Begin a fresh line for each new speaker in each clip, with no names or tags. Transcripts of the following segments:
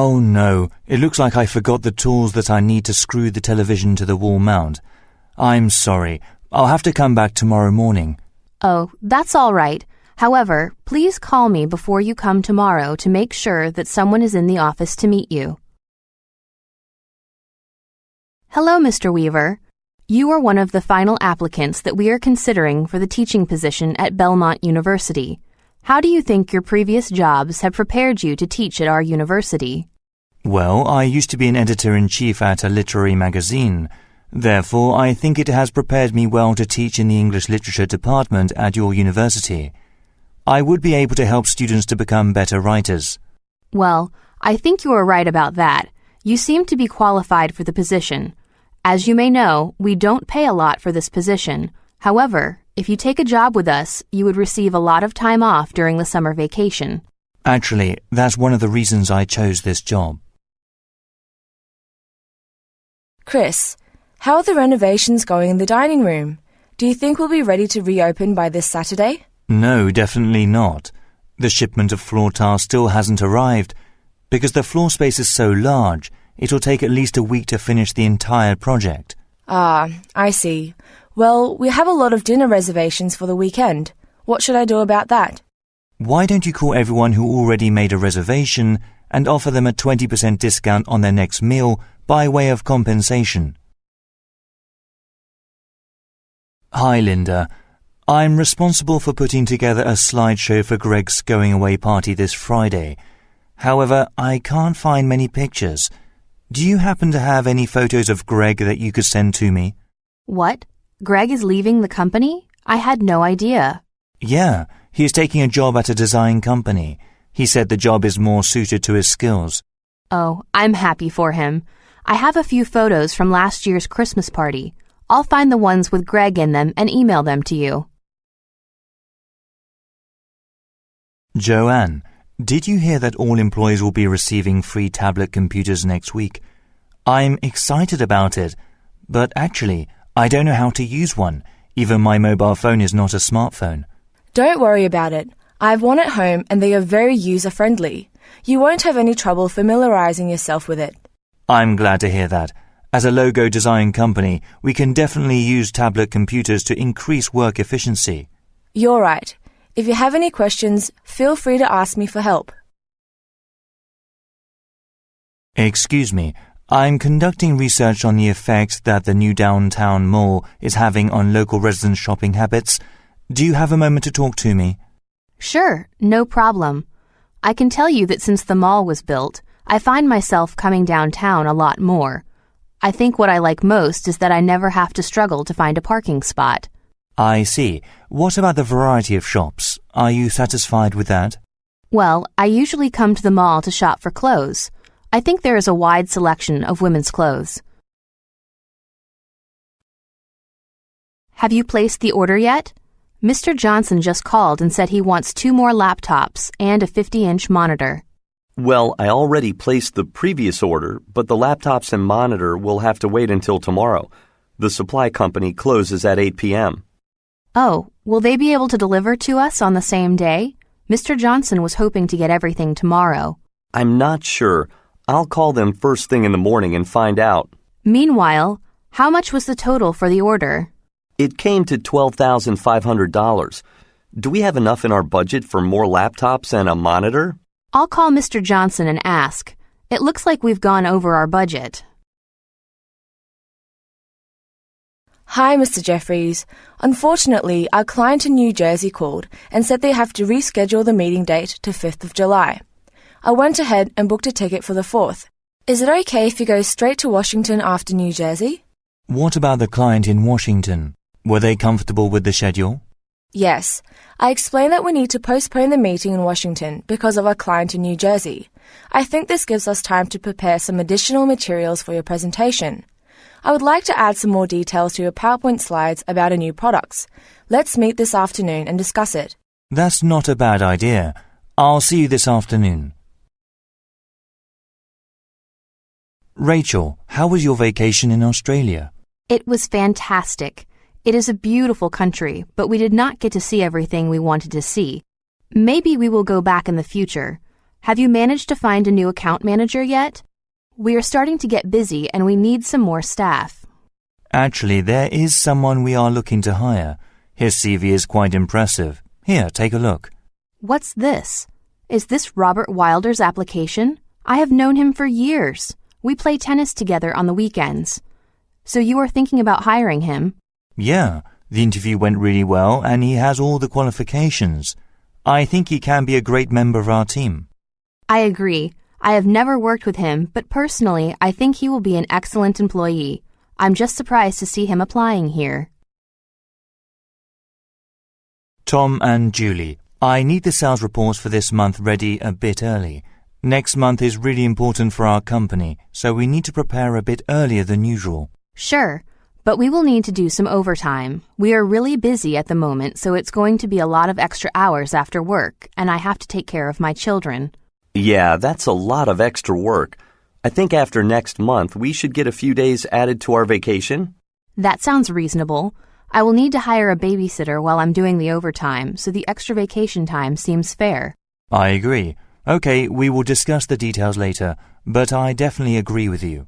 Oh no, it looks like I forgot the tools that I need to screw the television to the wall mount. I'm sorry. I'll have to come back tomorrow morning.
Oh, that's all right. However, please call me before you come tomorrow to make sure that someone is in the office to meet you. Hello, Mr. Weaver. You are one of the final applicants that we are considering for the teaching position at Belmont University. How do you think your previous jobs have prepared you to teach at our university?
Well, I used to be an editor-in-chief at a literary magazine. Therefore, I think it has prepared me well to teach in the English Literature department at your university. I would be able to help students to become better writers.
Well, I think you are right about that. You seem to be qualified for the position. As you may know, we don't pay a lot for this position. However, if you take a job with us, you would receive a lot of time off during the summer vacation.
Actually, that's one of the reasons I chose this job.
Chris, how are the renovations going in the dining room? Do you think we'll be ready to reopen by this Saturday?
No, definitely not. The shipment of floor tiles still hasn't arrived. Because the floor space is so large, it'll take at least a week to finish the entire project.
Ah, I see. Well, we have a lot of dinner reservations for the weekend. What should I do about that?
Why don't you call everyone who already made a reservation and offer them a 20% discount on their next meal by way of compensation? Hi, Linda. I'm responsible for putting together a slideshow for Greg's going-away party this Friday. However, I can't find many pictures. Do you happen to have any photos of Greg that you could send to me?
What? Greg is leaving the company? I had no idea.
Yeah, he is taking a job at a design company. He said the job is more suited to his skills.
Oh, I'm happy for him. I have a few photos from last year's Christmas party. I'll find the ones with Greg in them and email them to you.
Joanne, did you hear that all employees will be receiving free tablet computers next week? I'm excited about it, but actually, I don't know how to use one. Even my mobile phone is not a smartphone.
Don't worry about it. I have one at home and they are very user-friendly. You won't have any trouble familiarizing yourself with it.
I'm glad to hear that. As a logo design company, we can definitely use tablet computers to increase work efficiency.
You're right. If you have any questions, feel free to ask me for help.
Excuse me, I'm conducting research on the effect that the new downtown mall is having on local residents' shopping habits. Do you have a moment to talk to me?
Sure, no problem. I can tell you that since the mall was built, I find myself coming downtown a lot more. I think what I like most is that I never have to struggle to find a parking spot.
I see. What about the variety of shops? Are you satisfied with that?
Well, I usually come to the mall to shop for clothes. I think there is a wide selection of women's clothes. Have you placed the order yet? Mr. Johnson just called and said he wants 2 more laptops and a 50-inch monitor.
Well, I already placed the previous order, but the laptops and monitor will have to wait until tomorrow. The supply company closes at 8 p.m.
Oh, will they be able to deliver to us on the same day? Mr. Johnson was hoping to get everything tomorrow.
I'm not sure. I'll call them first thing in the morning and find out.
Meanwhile, how much was the total for the order?
It came to $12,500. Do we have enough in our budget for more laptops and a monitor?
I'll call Mr. Johnson and ask. It looks like we've gone over our budget.
Hi, Mr. Jeffries. Unfortunately, our client in New Jersey called and said they have to reschedule the meeting date to 5th of July. I went ahead and booked a ticket for the 4th. Is it okay if you go straight to Washington after New Jersey?
What about the client in Washington? Were they comfortable with the schedule?
Yes. I explained that we need to postpone the meeting in Washington because of our client in New Jersey. I think this gives us time to prepare some additional materials for your presentation. I would like to add some more details to your PowerPoint slides about our new products. Let's meet this afternoon and discuss it.
That's not a bad idea. I'll see you this afternoon. Rachel, how was your vacation in Australia?
It was fantastic. It is a beautiful country, but we did not get to see everything we wanted to see. Maybe we will go back in the future. Have you managed to find a new account manager yet? We are starting to get busy and we need some more staff.
Actually, there is someone we are looking to hire. His CV is quite impressive. Here, take a look.
What's this? Is this Robert Wilder's application? I have known him for years. We play tennis together on the weekends. So you are thinking about hiring him?
Yeah, the interview went really well and he has all the qualifications. I think he can be a great member of our team.
I agree. I have never worked with him, but personally, I think he will be an excellent employee. I'm just surprised to see him applying here.
Tom and Julie, I need the sales reports for this month ready a bit early. Next month is really important for our company, so we need to prepare a bit earlier than usual.
Sure, but we will need to do some overtime. We are really busy at the moment, so it's going to be a lot of extra hours after work, and I have to take care of my children.
Yeah, that's a lot of extra work. I think after next month, we should get a few days added to our vacation.
That sounds reasonable. I will need to hire a babysitter while I'm doing the overtime, so the extra vacation time seems fair.
I agree. Okay, we will discuss the details later, but I definitely agree with you.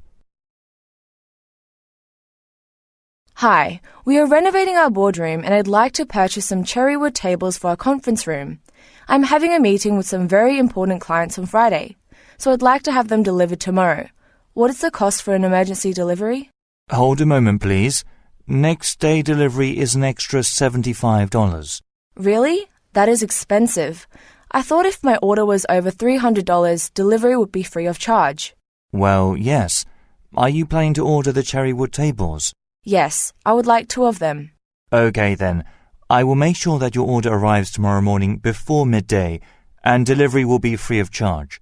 Hi, we are renovating our boardroom and I'd like to purchase some cherrywood tables for our conference room. I'm having a meeting with some very important clients on Friday, so I'd like to have them delivered tomorrow. What is the cost for an emergency delivery?
Hold a moment, please. Next day delivery is an extra $75.
Really? That is expensive. I thought if my order was over $300, delivery would be free of charge.
Well, yes. Are you planning to order the cherrywood tables?
Yes, I would like 2 of them.
Okay then. I will make sure that your order arrives tomorrow morning before midday, and delivery will be free of charge.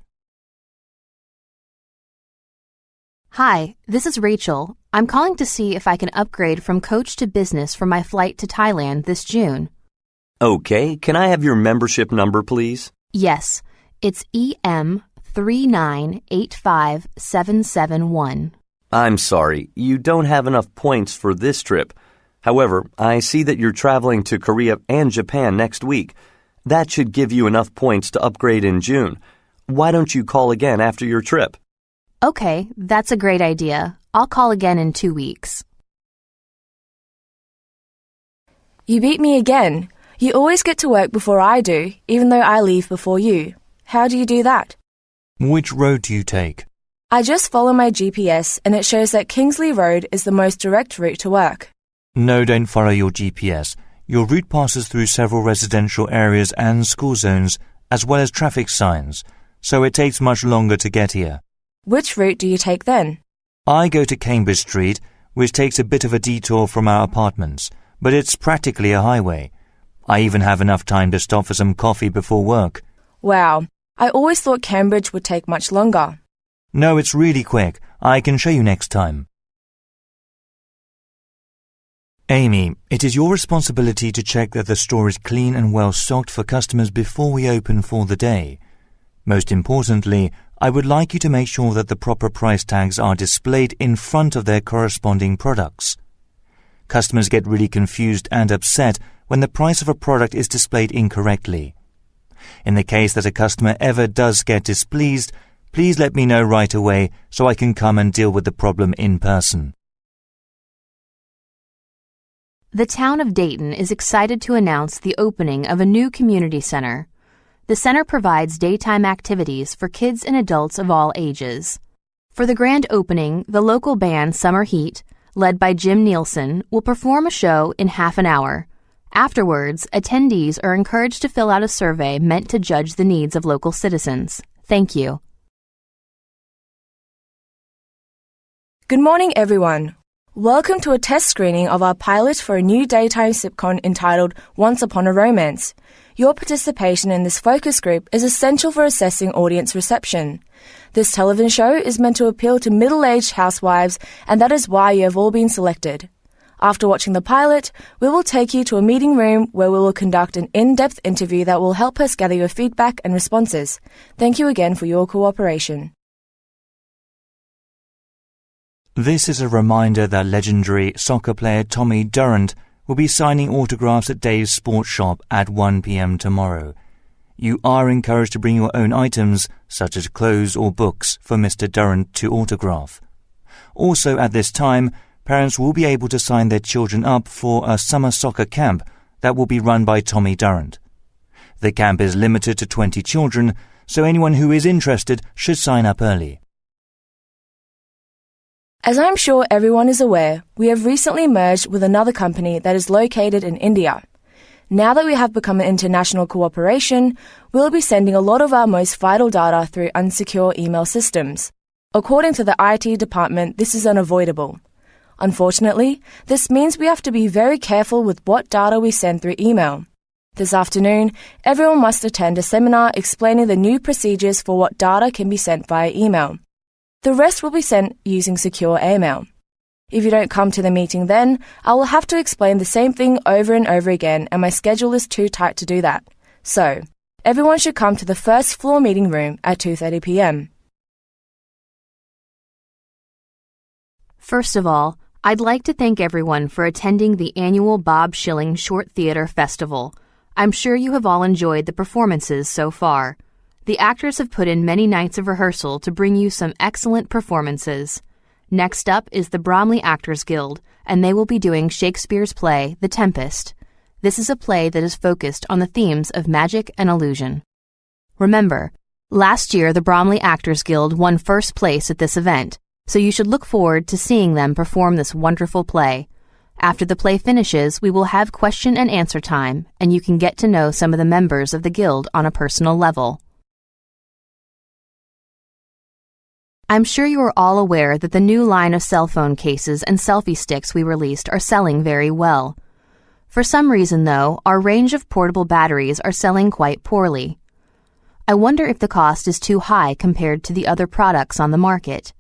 Hi, this is Rachel. I'm calling to see if I can upgrade from coach to business for my flight to Thailand this June.
Okay, can I have your membership number, please?
Yes, it's EM3985771.
I'm sorry, you don't have enough points for this trip. However, I see that you're traveling to Korea and Japan next week. That should give you enough points to upgrade in June. Why don't you call again after your trip?
Okay, that's a great idea. I'll call again in 2 weeks.
You beat me again. You always get to work before I do, even though I leave before you. How do you do that?
Which road do you take?
I just follow my GPS and it shows that Kingsley Road is the most direct route to work.
No, don't follow your GPS. Your route passes through several residential areas and school zones, as well as traffic signs, so it takes much longer to get here.
Which route do you take then?
I go to Cambridge Street, which takes a bit of a detour from our apartments, but it's practically a highway. I even have enough time to stop for some coffee before work.
Wow, I always thought Cambridge would take much longer.
No, it's really quick. I can show you next time. Amy, it is your responsibility to check that the store is clean and well stocked for customers before we open for the day. Most importantly, I would like you to make sure that the proper price tags are displayed in front of their corresponding products. Customers get really confused and upset when the price of a product is displayed incorrectly. In the case that a customer ever does get displeased, please let me know right away so I can come and deal with the problem in person.
The town of Dayton is excited to announce the opening of a new community center. The center provides daytime activities for kids and adults of all ages. For the grand opening, the local band Summer Heat, led by Jim Nielsen, will perform a show in half an hour. Afterwards, attendees are encouraged to fill out a survey meant to judge the needs of local citizens. Thank you.
Good morning, everyone. Welcome to a test screening of our pilot for a new daytime sitcom entitled Once Upon a Romance. Your participation in this focus group is essential for assessing audience reception. This television show is meant to appeal to middle-aged housewives, and that is why you have all been selected. After watching the pilot, we will take you to a meeting room where we will conduct an in-depth interview that will help us gather your feedback and responses. Thank you again for your cooperation.
This is a reminder that legendary soccer player Tommy Durrant will be signing autographs at Dave's Sports Shop at 1 p.m. tomorrow. You are encouraged to bring your own items, such as clothes or books, for Mr. Durrant to autograph. Also at this time, parents will be able to sign their children up for a summer soccer camp that will be run by Tommy Durrant. The camp is limited to 20 children, so anyone who is interested should sign up early.
As I'm sure everyone is aware, we have recently merged with another company that is located in India. Now that we have become an international cooperation, we'll be sending a lot of our most vital data through unsecure email systems. According to the IT department, this is unavoidable. Unfortunately, this means we have to be very careful with what data we send through email. This afternoon, everyone must attend a seminar explaining the new procedures for what data can be sent via email. The rest will be sent using secure email. If you don't come to the meeting then, I will have to explain the same thing over and over again, and my schedule is too tight to do that. So, everyone should come to the first floor meeting room at 2:30 p.m.
First of all, I'd like to thank everyone for attending the annual Bob Schilling Short Theatre Festival. I'm sure you have all enjoyed the performances so far. The actors have put in many nights of rehearsal to bring you some excellent performances. Next up is the Bromley Actors Guild, and they will be doing Shakespeare's play, The Tempest. This is a play that is focused on the themes of magic and illusion. Remember, last year the Bromley Actors Guild won first place at this event, so you should look forward to seeing them perform this wonderful play. After the play finishes, we will have question and answer time, and you can get to know some of the members of the guild on a personal level. I'm sure you are all aware that the new line of cell phone cases and selfie sticks we released are selling very well. For some reason, though, our range of portable batteries are selling quite poorly. I wonder if the cost is too high compared to the other products on the market.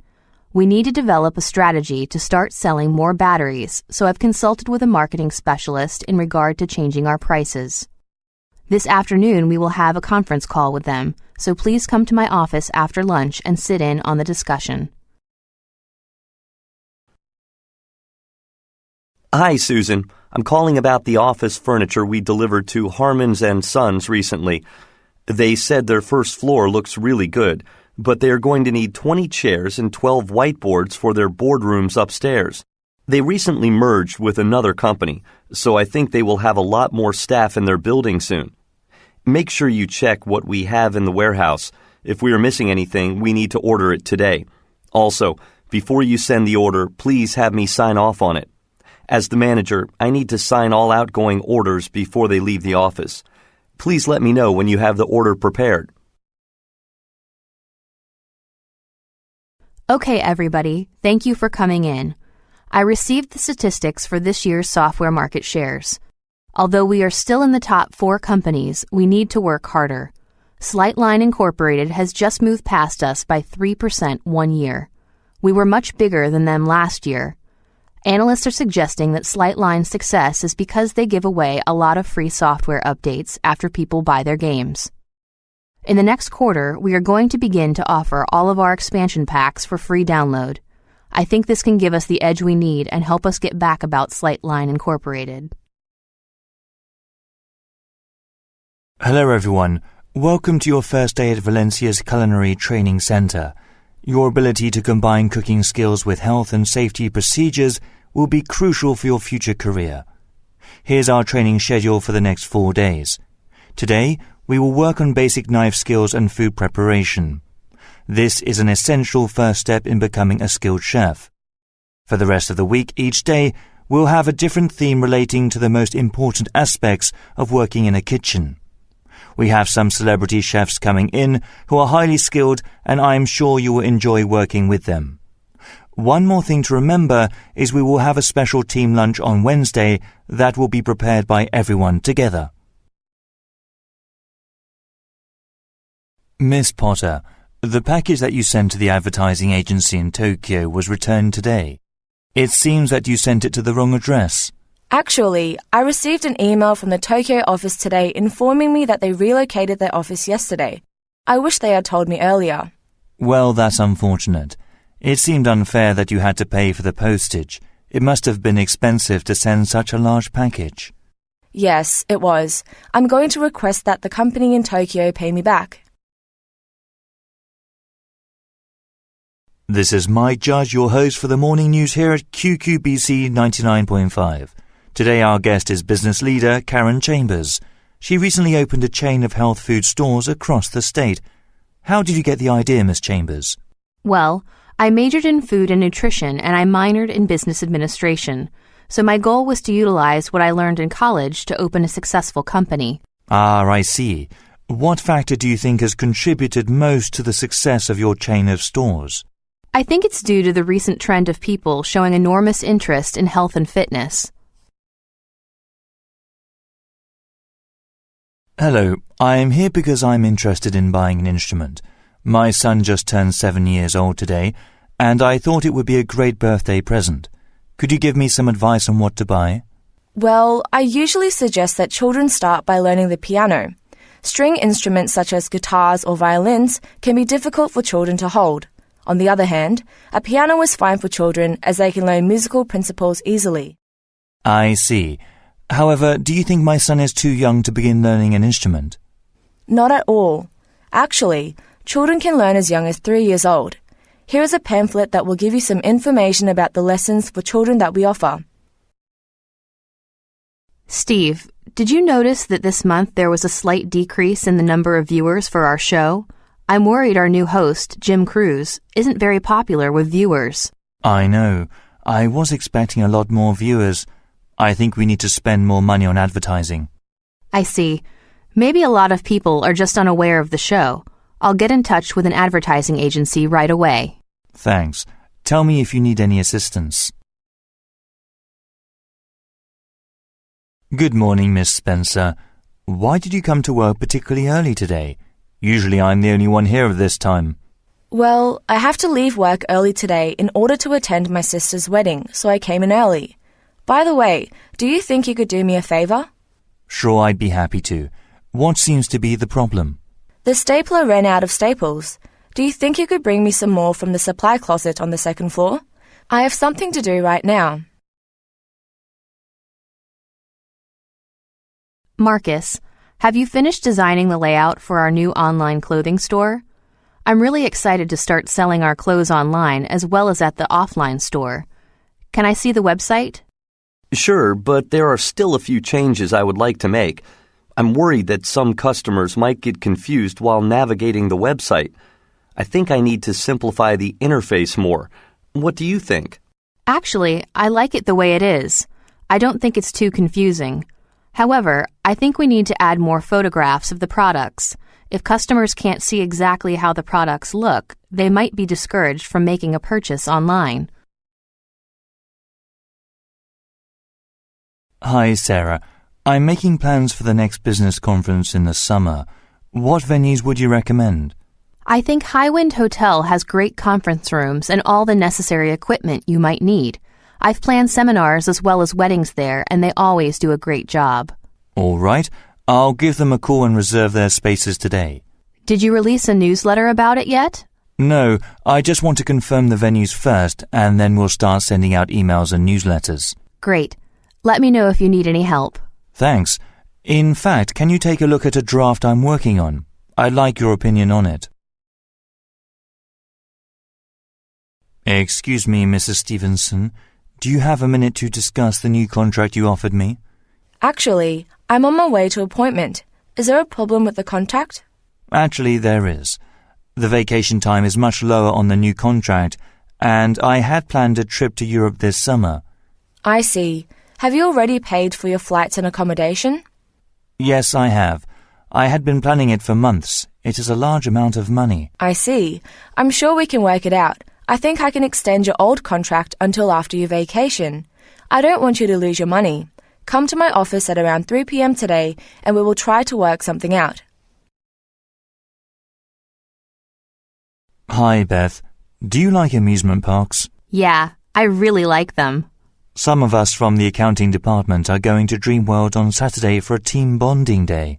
We need to develop a strategy to start selling more batteries, so I've consulted with a marketing specialist in regard to changing our prices. This afternoon we will have a conference call with them, so please come to my office after lunch and sit in on the discussion.
Hi, Susan. I'm calling about the office furniture we delivered to Harmons & Sons recently. They said their first floor looks really good, but they are going to need 20 chairs and 12 whiteboards for their boardrooms upstairs. They recently merged with another company, so I think they will have a lot more staff in their building soon. Make sure you check what we have in the warehouse. If we are missing anything, we need to order it today. Also, before you send the order, please have me sign off on it. As the manager, I need to sign all outgoing orders before they leave the office. Please let me know when you have the order prepared.
Okay, everybody, thank you for coming in. I received the statistics for this year's software market shares. Although we are still in the top 4 companies, we need to work harder. Slightline Incorporated has just moved past us by 3% one year. We were much bigger than them last year. Analysts are suggesting that Slightline's success is because they give away a lot of free software updates after people buy their games. In the next quarter, we are going to begin to offer all of our expansion packs for free download. I think this can give us the edge we need and help us get back about Slightline Incorporated.
Hello everyone. Welcome to your first day at Valencia's Culinary Training Center. Your ability to combine cooking skills with health and safety procedures will be crucial for your future career. Here's our training schedule for the next 4 days. Today, we will work on basic knife skills and food preparation. This is an essential first step in becoming a skilled chef. For the rest of the week, each day, we'll have a different theme relating to the most important aspects of working in a kitchen. We have some celebrity chefs coming in who are highly skilled, and I am sure you will enjoy working with them. One more thing to remember is we will have a special team lunch on Wednesday that will be prepared by everyone together. Miss Potter, the package that you sent to the advertising agency in Tokyo was returned today. It seems that you sent it to the wrong address.
Actually, I received an email from the Tokyo office today informing me that they relocated their office yesterday. I wish they had told me earlier.
Well, that's unfortunate. It seemed unfair that you had to pay for the postage. It must have been expensive to send such a large package.
Yes, it was. I'm going to request that the company in Tokyo pay me back.
This is Mike Judge, your host for the morning news here at QQBC 99.5. Today our guest is business leader Karen Chambers. She recently opened a chain of health food stores across the state. How did you get the idea, Miss Chambers?
Well, I majored in food and nutrition and I minored in business administration. So my goal was to utilize what I learned in college to open a successful company.
Ah, I see. What factor do you think has contributed most to the success of your chain of stores?
I think it's due to the recent trend of people showing enormous interest in health and fitness.
Hello, I am here because I'm interested in buying an instrument. My son just turned 7 years old today, and I thought it would be a great birthday present. Could you give me some advice on what to buy?
Well, I usually suggest that children start by learning the piano. String instruments such as guitars or violins can be difficult for children to hold. On the other hand, a piano is fine for children as they can learn musical principles easily.
I see. However, do you think my son is too young to begin learning an instrument?
Not at all. Actually, children can learn as young as 3 years old. Here is a pamphlet that will give you some information about the lessons for children that we offer.
Steve, did you notice that this month there was a slight decrease in the number of viewers for our show? I'm worried our new host, Jim Cruz, isn't very popular with viewers.
I know. I was expecting a lot more viewers. I think we need to spend more money on advertising.
I see. Maybe a lot of people are just unaware of the show. I'll get in touch with an advertising agency right away.
Thanks. Tell me if you need any assistance. Good morning, Miss Spencer. Why did you come to work particularly early today? Usually I'm the only one here at this time.
Well, I have to leave work early today in order to attend my sister's wedding, so I came in early. By the way, do you think you could do me a favor?
Sure, I'd be happy to. What seems to be the problem?
The stapler ran out of staples. Do you think you could bring me some more from the supply closet on the second floor? I have something to do right now.
Marcus, have you finished designing the layout for our new online clothing store? I'm really excited to start selling our clothes online as well as at the offline store. Can I see the website?
Sure, but there are still a few changes I would like to make. I'm worried that some customers might get confused while navigating the website. I think I need to simplify the interface more. What do you think?
Actually, I like it the way it is. I don't think it's too confusing. However, I think we need to add more photographs of the products. If customers can't see exactly how the products look, they might be discouraged from making a purchase online.
Hi, Sarah. I'm making plans for the next business conference in the summer. What venues would you recommend?
I think Highwind Hotel has great conference rooms and all the necessary equipment you might need. I've planned seminars as well as weddings there, and they always do a great job.
All right. I'll give them a call and reserve their spaces today.
Did you release a newsletter about it yet?
No, I just want to confirm the venues first, and then we'll start sending out emails and newsletters.
Great. Let me know if you need any help.
Thanks. In fact, can you take a look at a draft I'm working on? I'd like your opinion on it. Excuse me, Mrs. Stevenson. Do you have a minute to discuss the new contract you offered me?
Actually, I'm on my way to appointment. Is there a problem with the contract?
Actually, there is. The vacation time is much lower on the new contract, and I had planned a trip to Europe this summer.
I see. Have you already paid for your flights and accommodation?
Yes, I have. I had been planning it for months. It is a large amount of money.
I see. I'm sure we can work it out. I think I can extend your old contract until after your vacation. I don't want you to lose your money. Come to my office at around 3 p.m. today and we will try to work something out.
Hi, Beth. Do you like amusement parks?
Yeah, I really like them.
Some of us from the accounting department are going to Dreamworld on Saturday for a team bonding day.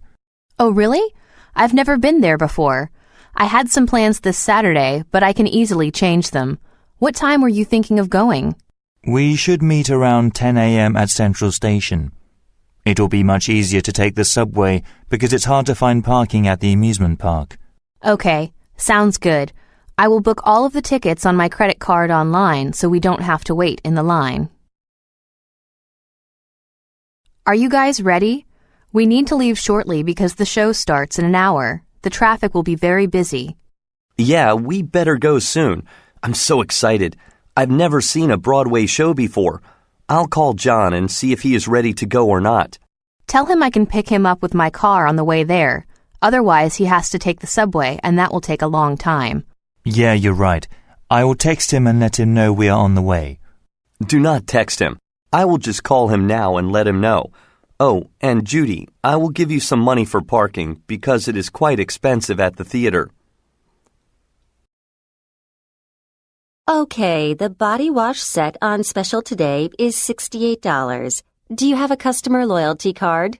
Oh, really? I've never been there before. I had some plans this Saturday, but I can easily change them. What time were you thinking of going?
We should meet around 10 a.m. at Central Station. It'll be much easier to take the subway because it's hard to find parking at the amusement park.
Okay, sounds good. I will book all of the tickets on my credit card online so we don't have to wait in the line. Are you guys ready? We need to leave shortly because the show starts in an hour. The traffic will be very busy.
Yeah, we better go soon. I'm so excited. I've never seen a Broadway show before. I'll call John and see if he is ready to go or not.
Tell him I can pick him up with my car on the way there. Otherwise, he has to take the subway, and that will take a long time.
Yeah, you're right. I will text him and let him know we are on the way.
Do not text him. I will just call him now and let him know. Oh, and Judy, I will give you some money for parking because it is quite expensive at the theater.
Okay, the body wash set on special today is $68. Do you have a customer loyalty card?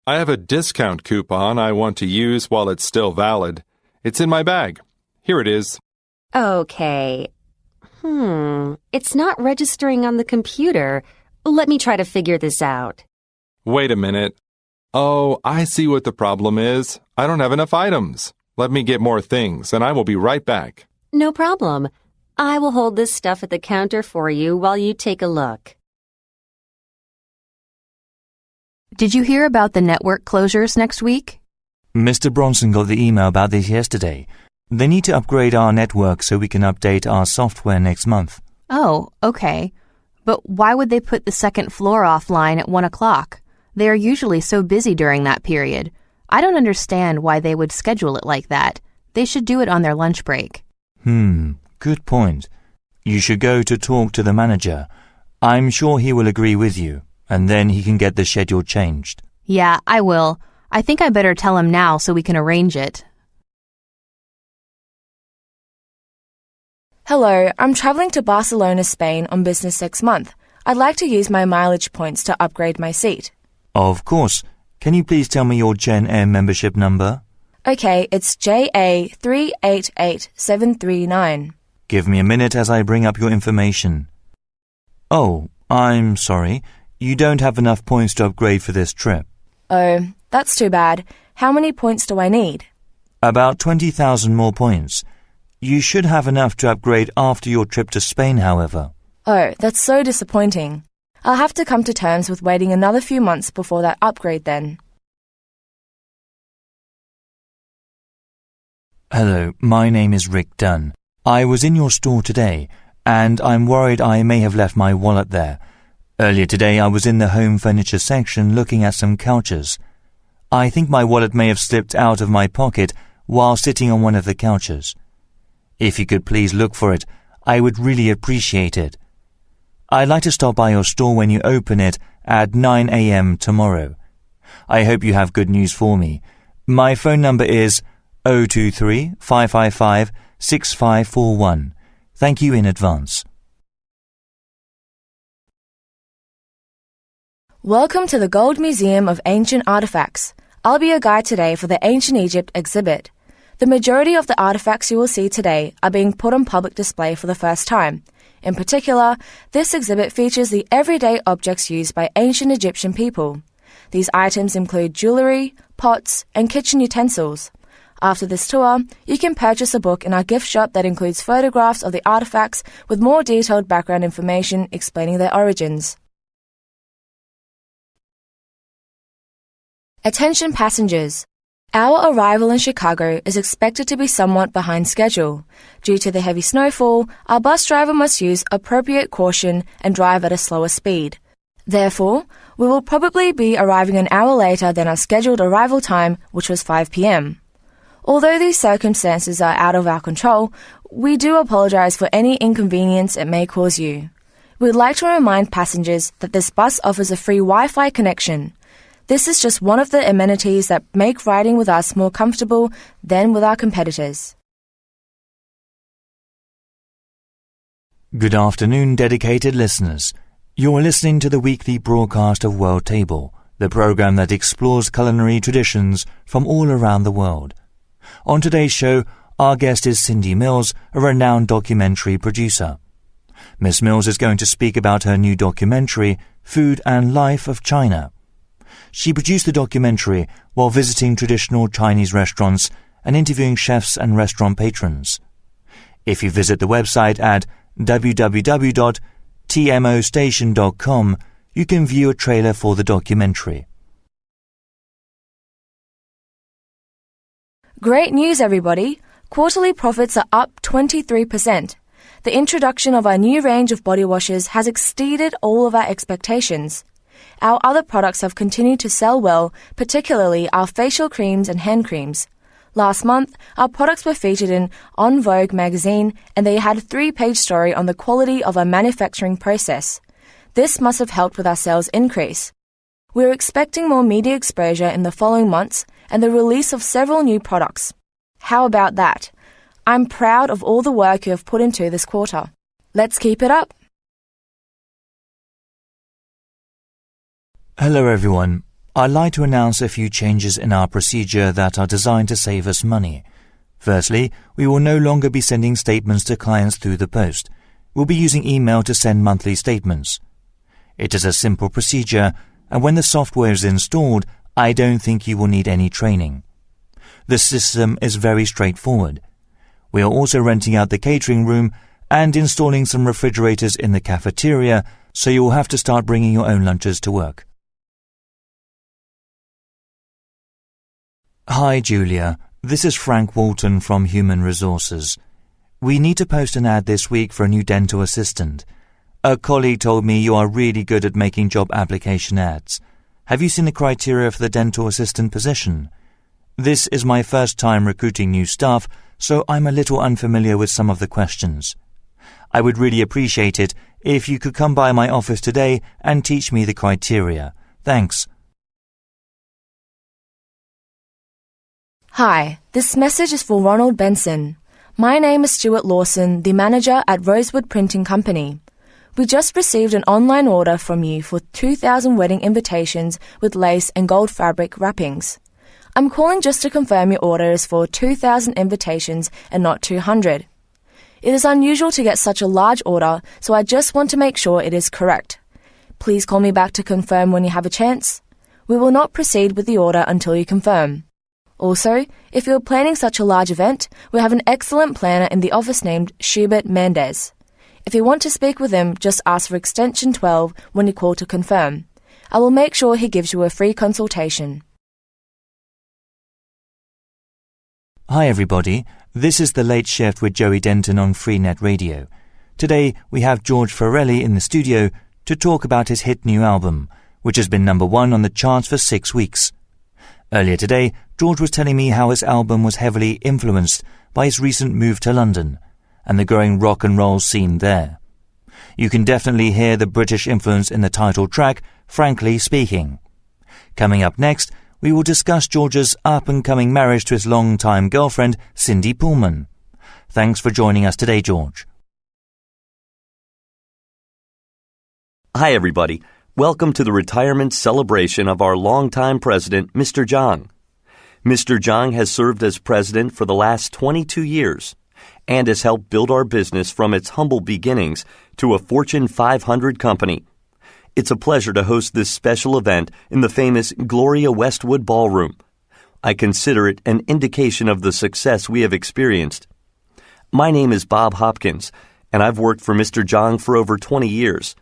I have a discount coupon I want to use while it's still valid. It's in my bag. Here it is.
Okay. It's not registering on the computer. Let me try to figure this out.
Wait a minute. Oh, I see what the problem is. I don't have enough items. Let me get more things, and I will be right back.
No problem. I will hold this stuff at the counter for you while you take a look.
Did you hear about the network closures next week?
Mr. Bronson got the email about this yesterday. They need to upgrade our network so we can update our software next month.
Oh, okay. But why would they put the second floor offline at 1 o'clock? They are usually so busy during that period. I don't understand why they would schedule it like that. They should do it on their lunch break.
Good point. You should go to talk to the manager. I'm sure he will agree with you, and then he can get the schedule changed.
Yeah, I will. I think I better tell him now so we can arrange it.
Hello, I'm traveling to Barcelona, Spain on business next month. I'd like to use my mileage points to upgrade my seat.
Of course. Can you please tell me your Gen Air membership number?
Okay, it's JA388739.
Give me a minute as I bring up your information. Oh, I'm sorry. You don't have enough points to upgrade for this trip.
Oh, that's too bad. How many points do I need?
About 20,000 more points. You should have enough to upgrade after your trip to Spain, however.
Oh, that's so disappointing. I'll have to come to terms with waiting another few months before that upgrade then.
Hello, my name is Rick Dunn. I was in your store today, and I'm worried I may have left my wallet there. Earlier today I was in the home furniture section looking at some couches. I think my wallet may have slipped out of my pocket while sitting on one of the couches. If you could please look for it, I would really appreciate it. I'd like to stop by your store when you open it at 9 a.m. tomorrow. I hope you have good news for me. My phone number is 023-555-6541. Thank you in advance.
Welcome to the Gold Museum of Ancient Artifacts. I'll be your guide today for the Ancient Egypt exhibit. The majority of the artifacts you will see today are being put on public display for the first time. In particular, this exhibit features the everyday objects used by ancient Egyptian people. These items include jewelry, pots, and kitchen utensils. After this tour, you can purchase a book in our gift shop that includes photographs of the artifacts with more detailed background information explaining their origins. Attention passengers! Our arrival in Chicago is expected to be somewhat behind schedule. Due to the heavy snowfall, our bus driver must use appropriate caution and drive at a slower speed. Therefore, we will probably be arriving an hour later than our scheduled arrival time, which was 5 p.m. Although these circumstances are out of our control, we do apologize for any inconvenience it may cause you. We'd like to remind passengers that this bus offers a free Wi-Fi connection. This is just one of the amenities that make riding with us more comfortable than with our competitors.
Good afternoon, dedicated listeners. You're listening to the weekly broadcast of World Table, the program that explores culinary traditions from all around the world. On today's show, our guest is Cindy Mills, a renowned documentary producer. Miss Mills is going to speak about her new documentary, Food and Life of China. She produced the documentary while visiting traditional Chinese restaurants and interviewing chefs and restaurant patrons. If you visit the website at www.tmostation.com, you can view a trailer for the documentary.
Great news, everybody! Quarterly profits are up 23%. The introduction of our new range of body washes has exceeded all of our expectations. Our other products have continued to sell well, particularly our facial creams and hand creams. Last month, our products were featured in En Vogue magazine, and they had a 3-page story on the quality of our manufacturing process. This must have helped with our sales increase. We're expecting more media exposure in the following months and the release of several new products. How about that? I'm proud of all the work you have put into this quarter. Let's keep it up.
Hello everyone. I'd like to announce a few changes in our procedure that are designed to save us money. Firstly, we will no longer be sending statements to clients through the post. We'll be using email to send monthly statements. It is a simple procedure, and when the software is installed, I don't think you will need any training. The system is very straightforward. We are also renting out the catering room and installing some refrigerators in the cafeteria, so you will have to start bringing your own lunches to work. Hi Julia, this is Frank Walton from Human Resources. We need to post an ad this week for a new dental assistant. A colleague told me you are really good at making job application ads. Have you seen the criteria for the dental assistant position? This is my first time recruiting new staff, so I'm a little unfamiliar with some of the questions. I would really appreciate it if you could come by my office today and teach me the criteria. Thanks.
Hi, this message is for Ronald Benson. My name is Stuart Lawson, the manager at Rosewood Printing Company. We just received an online order from you for 2,000 wedding invitations with lace and gold fabric wrappings. I'm calling just to confirm your order is for 2,000 invitations and not 200. It is unusual to get such a large order, so I just want to make sure it is correct. Please call me back to confirm when you have a chance. We will not proceed with the order until you confirm. Also, if you're planning such a large event, we have an excellent planner in the office named Schubert Mendez. If you want to speak with him, just ask for extension 12 when you call to confirm. I will make sure he gives you a free consultation.
Hi everybody, this is The Late Shift with Joey Denton on Freenet Radio. Today we have George Farrelly in the studio to talk about his hit new album, which has been number 1 on the charts for 6 weeks. Earlier today, George was telling me how his album was heavily influenced by his recent move to London and the growing rock and roll scene there. You can definitely hear the British influence in the title track, Frankly Speaking. Coming up next, we will discuss George's up-and-coming marriage to his long-time girlfriend, Cindy Pullman. Thanks for joining us today, George.
Hi, everybody. Welcome to the retirement celebration of our longtime president, Mr. Zhang. Mr. Zhang has served as president for the last 22 years and has helped build our business from its humble beginnings to a Fortune 500 company. It's a pleasure to host this special event in the famous Gloria Westwood Ballroom. I consider it an indication of the success we have experienced. My name is Bob Hopkins, and I've worked for Mr. Zhang for over 20 years.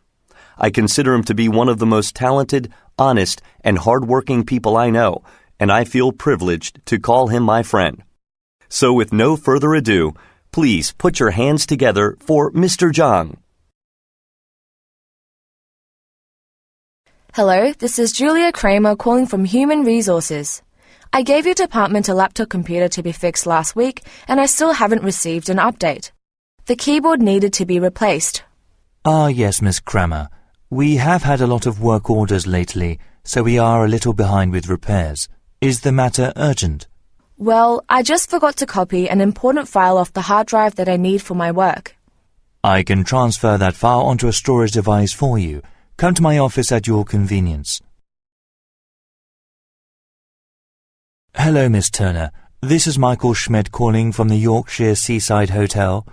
I consider him to be one of the most talented, honest, and hardworking people I know, and I feel privileged to call him my friend. So with no further ado, please put your hands together for Mr. Zhang.
Hello, this is Julia Kramer calling from Human Resources. I gave your department a laptop computer to be fixed last week, and I still haven't received an update. The keyboard needed to be replaced.
Ah, yes, Miss Kramer. We have had a lot of work orders lately, so we are a little behind with repairs. Is the matter urgent?
Well, I just forgot to copy an important file off the hard drive that I need for my work.
I can transfer that file onto a storage device for you. Come to my office at your convenience. Hello, Miss Turner. This is Michael Schmidt calling from the Yorkshire Seaside Hotel.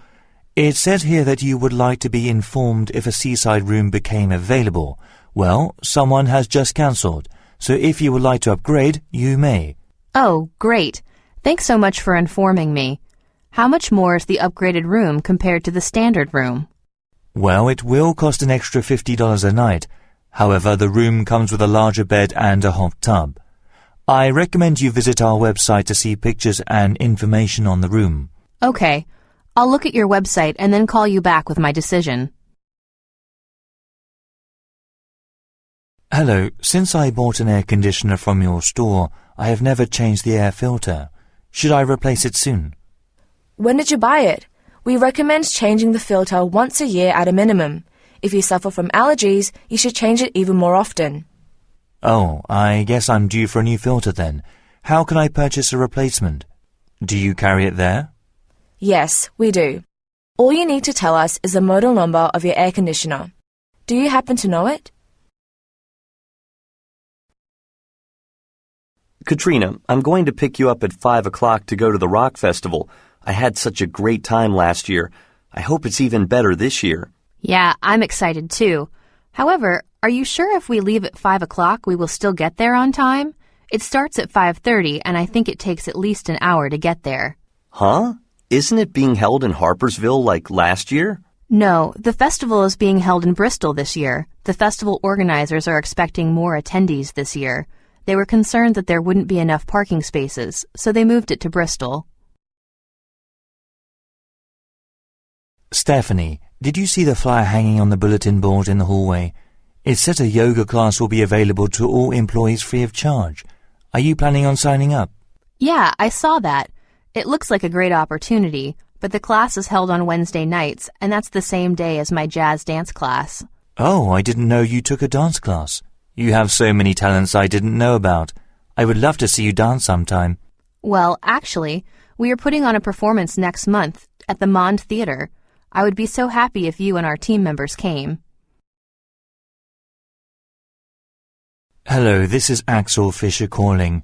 It says here that you would like to be informed if a seaside room became available. Well, someone has just cancelled, so if you would like to upgrade, you may.
Oh, great. Thanks so much for informing me. How much more is the upgraded room compared to the standard room?
Well, it will cost an extra $50 a night. However, the room comes with a larger bed and a hot tub. I recommend you visit our website to see pictures and information on the room.
Okay. I'll look at your website and then call you back with my decision.
Hello, since I bought an air conditioner from your store, I have never changed the air filter. Should I replace it soon?
When did you buy it? We recommend changing the filter once a year at a minimum. If you suffer from allergies, you should change it even more often.
Oh, I guess I'm due for a new filter then. How can I purchase a replacement? Do you carry it there?
Yes, we do. All you need to tell us is the model number of your air conditioner. Do you happen to know it?
Katrina, I'm going to pick you up at 5 o'clock to go to the rock festival. I had such a great time last year. I hope it's even better this year.
Yeah, I'm excited too. However, are you sure if we leave at 5 o'clock we will still get there on time? It starts at 5:30 and I think it takes at least an hour to get there.
Huh? Isn't it being held in Harpersville like last year?
No, the festival is being held in Bristol this year. The festival organizers are expecting more attendees this year. They were concerned that there wouldn't be enough parking spaces, so they moved it to Bristol.
Stephanie, did you see the flyer hanging on the bulletin board in the hallway? It said a yoga class will be available to all employees free of charge. Are you planning on signing up?
Yeah, I saw that. It looks like a great opportunity, but the class is held on Wednesday nights, and that's the same day as my jazz dance class.
Oh, I didn't know you took a dance class. You have so many talents I didn't know about. I would love to see you dance sometime.
Well, actually, we are putting on a performance next month at the Mond Theater. I would be so happy if you and our team members came.
Hello, this is Axel Fisher calling.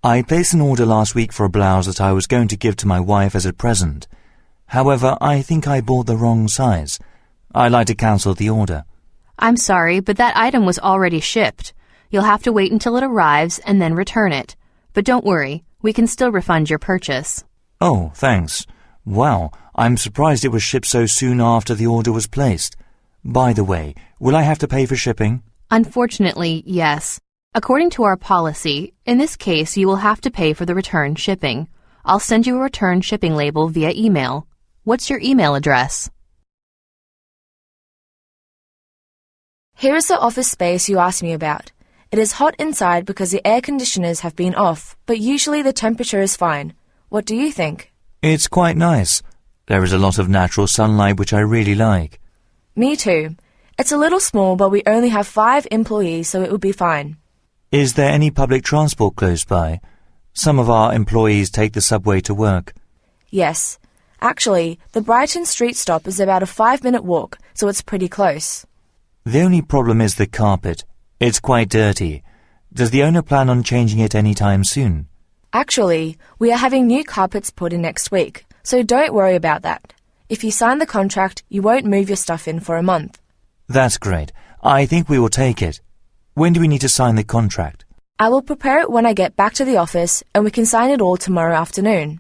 I placed an order last week for a blouse that I was going to give to my wife as a present. However, I think I bought the wrong size. I'd like to cancel the order.
I'm sorry, but that item was already shipped. You'll have to wait until it arrives and then return it. But don't worry, we can still refund your purchase.
Oh, thanks. Wow, I'm surprised it was shipped so soon after the order was placed. By the way, will I have to pay for shipping?
Unfortunately, yes. According to our policy, in this case you will have to pay for the return shipping. I'll send you a return shipping label via email. What's your email address?
Here is the office space you asked me about. It is hot inside because the air conditioners have been off, but usually the temperature is fine. What do you think?
It's quite nice. There is a lot of natural sunlight which I really like.
Me too. It's a little small, but we only have 5 employees, so it would be fine.
Is there any public transport close by? Some of our employees take the subway to work.
Yes. Actually, the Brighton Street stop is about a 5-minute walk, so it's pretty close.
The only problem is the carpet. It's quite dirty. Does the owner plan on changing it any time soon?
Actually, we are having new carpets put in next week, so don't worry about that. If you sign the contract, you won't move your stuff in for a month.
That's great. I think we will take it. When do we need to sign the contract?
I will prepare it when I get back to the office, and we can sign it all tomorrow afternoon.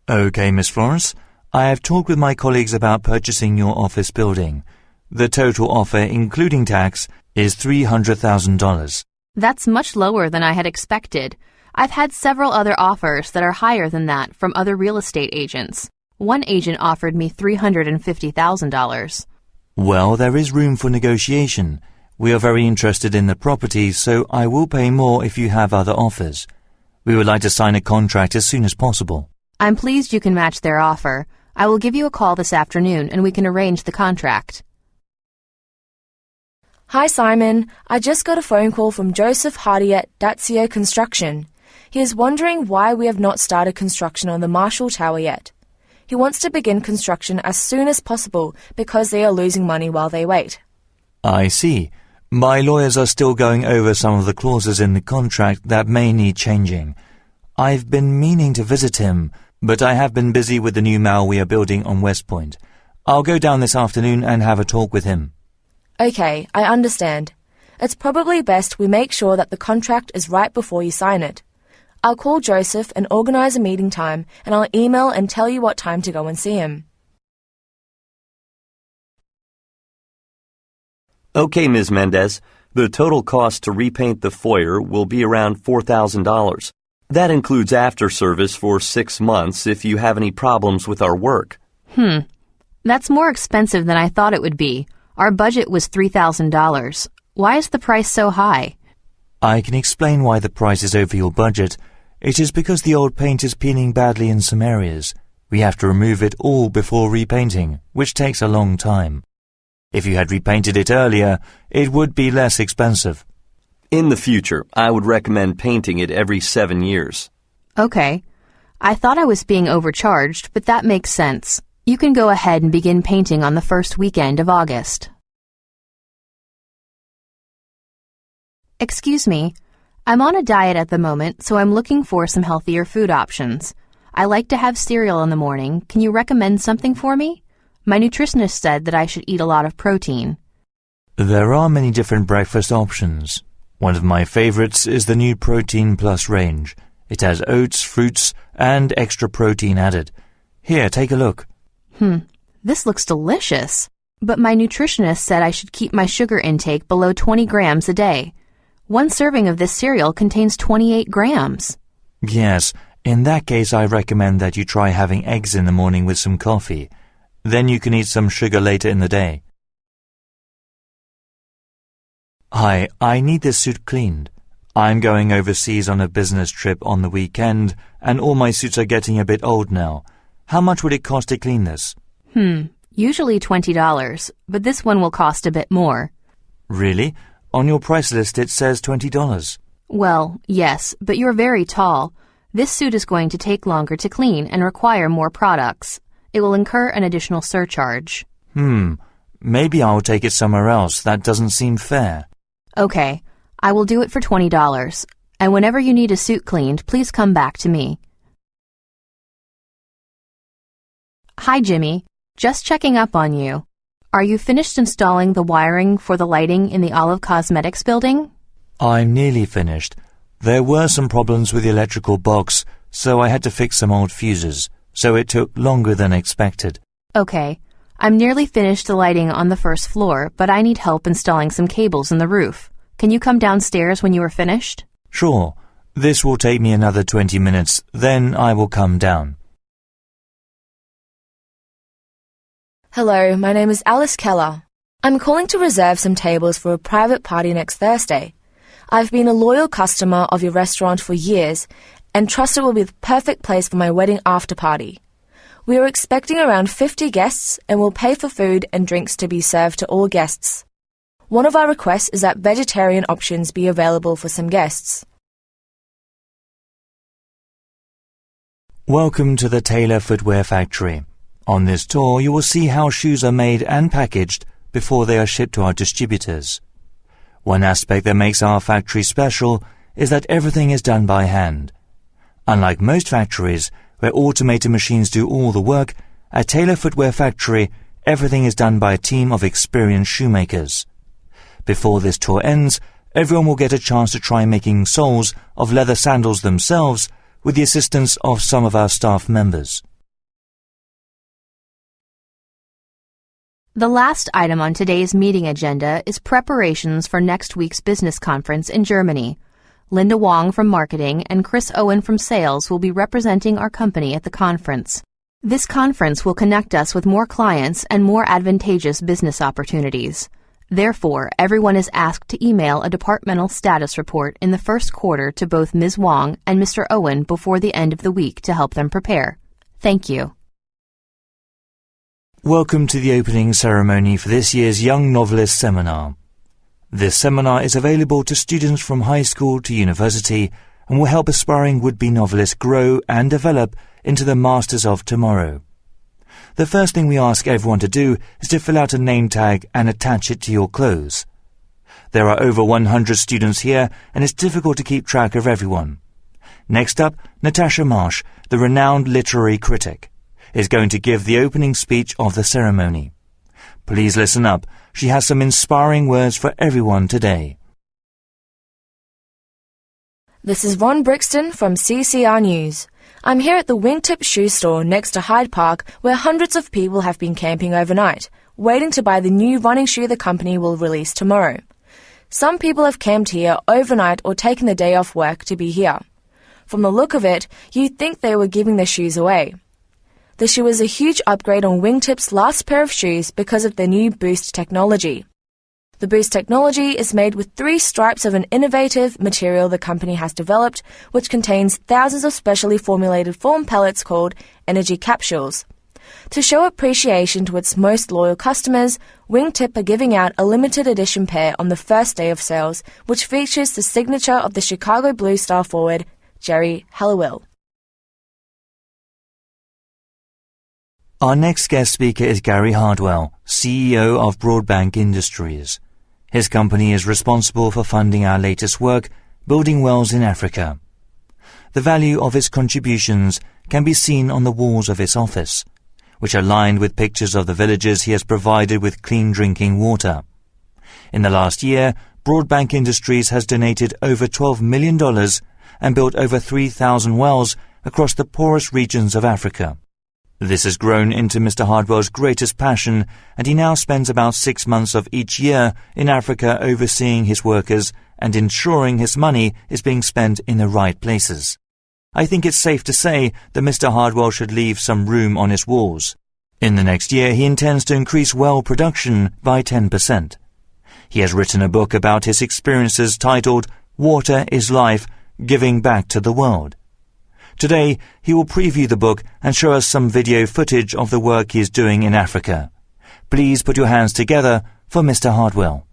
Okay, Miss Florence. I have talked with my colleagues about purchasing your office building. The total offer, including tax, is $300,000.
That's much lower than I had expected. I've had several other offers that are higher than that from other real estate agents. One agent offered me $350,000.
Well, there is room for negotiation. We are very interested in the property, so I will pay more if you have other offers. We would like to sign a contract as soon as possible.
I'm pleased you can match their offer. I will give you a call this afternoon and we can arrange the contract.
Hi, Simon. I just got a phone call from Joseph Hardy at Dazio Construction. He is wondering why we have not started construction on the Marshall Tower yet. He wants to begin construction as soon as possible because they are losing money while they wait.
I see. My lawyers are still going over some of the clauses in the contract that may need changing. I've been meaning to visit him, but I have been busy with the new mall we are building on West Point. I'll go down this afternoon and have a talk with him.
Okay, I understand. It's probably best we make sure that the contract is right before you sign it. I'll call Joseph and organise a meeting time, and I'll email and tell you what time to go and see him.
Okay, Ms. Mendez. The total cost to repaint the foyer will be around $4,000. That includes after-service for 6 months if you have any problems with our work.
That's more expensive than I thought it would be. Our budget was $3,000. Why is the price so high?
I can explain why the price is over your budget. It is because the old paint is peeling badly in some areas. We have to remove it all before repainting, which takes a long time. If you had repainted it earlier, it would be less expensive.
In the future, I would recommend painting it every 7 years.
Okay. I thought I was being overcharged, but that makes sense. You can go ahead and begin painting on the first weekend of August. Excuse me. I'm on a diet at the moment, so I'm looking for some healthier food options. I like to have cereal in the morning. Can you recommend something for me? My nutritionist said that I should eat a lot of protein.
There are many different breakfast options. One of my favorites is the new Protein Plus range. It has oats, fruits, and extra protein added. Here, take a look.
This looks delicious. But my nutritionist said I should keep my sugar intake below 20 grams a day. One serving of this cereal contains 28 grams.
Yes, in that case I recommend that you try having eggs in the morning with some coffee. Then you can eat some sugar later in the day. Hi, I need this suit cleaned. I'm going overseas on a business trip on the weekend, and all my suits are getting a bit old now. How much would it cost to clean this?
Usually $20, but this one will cost a bit more.
Really? On your price list it says $20.
Well, yes, but you're very tall. This suit is going to take longer to clean and require more products. It will incur an additional surcharge.
Maybe I'll take it somewhere else. That doesn't seem fair.
Okay, I will do it for $20. And whenever you need a suit cleaned, please come back to me. Hi, Jimmy. Just checking up on you. Are you finished installing the wiring for the lighting in the Olive Cosmetics building?
I'm nearly finished. There were some problems with the electrical box, so I had to fix some old fuses, so it took longer than expected.
Okay. I'm nearly finished the lighting on the first floor, but I need help installing some cables in the roof. Can you come downstairs when you are finished?
Sure. This will take me another 20 minutes, then I will come down.
Hello, my name is Alice Keller. I'm calling to reserve some tables for a private party next Thursday. I've been a loyal customer of your restaurant for years and trust it will be the perfect place for my wedding after party. We are expecting around 50 guests and will pay for food and drinks to be served to all guests. One of our requests is that vegetarian options be available for some guests.
Welcome to the Taylor Footwear Factory. On this tour, you will see how shoes are made and packaged before they are shipped to our distributors. One aspect that makes our factory special is that everything is done by hand. Unlike most factories, where automated machines do all the work, at Taylor Footwear Factory, everything is done by a team of experienced shoemakers. Before this tour ends, everyone will get a chance to try making soles of leather sandals themselves with the assistance of some of our staff members.
The last item on today's meeting agenda is preparations for next week's business conference in Germany. Linda Wong from Marketing and Chris Owen from Sales will be representing our company at the conference. This conference will connect us with more clients and more advantageous business opportunities. Therefore, everyone is asked to email a departmental status report in the first quarter to both Ms. Wong and Mr. Owen before the end of the week to help them prepare. Thank you.
Welcome to the opening ceremony for this year's Young Novelist Seminar. This seminar is available to students from high school to university and will help aspiring would-be novelists grow and develop into the masters of tomorrow. The first thing we ask everyone to do is to fill out a name tag and attach it to your clothes. There are over 100 students here and it's difficult to keep track of everyone. Next up, Natasha Marsh, the renowned literary critic, is going to give the opening speech of the ceremony. Please listen up, She has some inspiring words for everyone today.
This is Ron Brixton from CCR News. I'm here at the Wingtip shoe store next to Hyde Park, where hundreds of people have been camping overnight, waiting to buy the new running shoe the company will release tomorrow. Some people have camped here overnight or taken the day off work to be here. From the look of it, you'd think they were giving their shoes away. The shoe is a huge upgrade on Wingtip's last pair of shoes because of their new Boost technology. The Boost technology is made with 3 stripes of an innovative material the company has developed, which contains thousands of specially formulated foam pellets called energy capsules. To show appreciation to its most loyal customers, Wingtip are giving out a limited edition pair on the first day of sales, which features the signature of the Chicago Blue Star forward, Jerry Halliwell.
Our next guest speaker is Gary Hardwell, CEO of Broadbank Industries. His company is responsible for funding our latest work, building wells in Africa. The value of his contributions can be seen on the walls of his office, which are lined with pictures of the villages he has provided with clean drinking water. In the last year, Broadbank Industries has donated over $12 million and built over 3,000 wells across the poorest regions of Africa. This has grown into Mr. Hardwell's greatest passion, and he now spends about 6 months of each year in Africa overseeing his workers and ensuring his money is being spent in the right places. I think it's safe to say that Mr. Hardwell should leave some room on his walls. In the next year, he intends to increase well production by 10%. He has written a book about his experiences titled Water is Life, Giving Back to the World. Today, he will preview the book and show us some video footage of the work he is doing in Africa. Please put your hands together for Mr. Hardwell.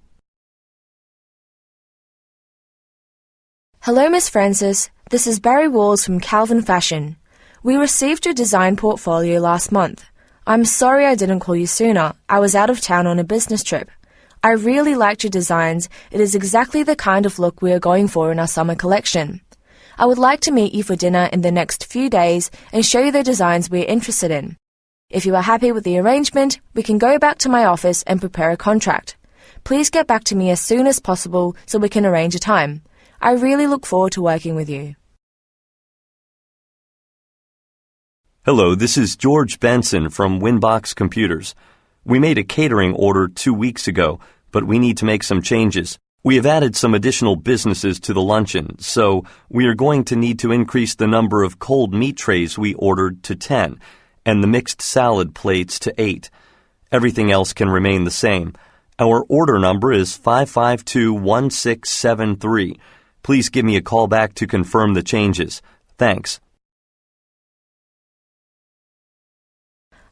Hello, Miss Francis. This is Barry Walls from Calvin Fashion. We received your design portfolio last month. I'm sorry I didn't call you sooner. I was out of town on a business trip. I really liked your designs. It is exactly the kind of look we are going for in our summer collection. I would like to meet you for dinner in the next few days and show you the designs we are interested in. If you are happy with the arrangement, we can go back to my office and prepare a contract. Please get back to me as soon as possible so we can arrange a time. I really look forward to working with you.
Hello, this is George Benson from Winbox Computers. We made a catering order 2 weeks ago, but we need to make some changes. We have added some additional businesses to the luncheon, so we are going to need to increase the number of cold meat trays we ordered to 10 and the mixed salad plates to 8. Everything else can remain the same. Our order number is 5521673. Please give me a call back to confirm the changes. Thanks.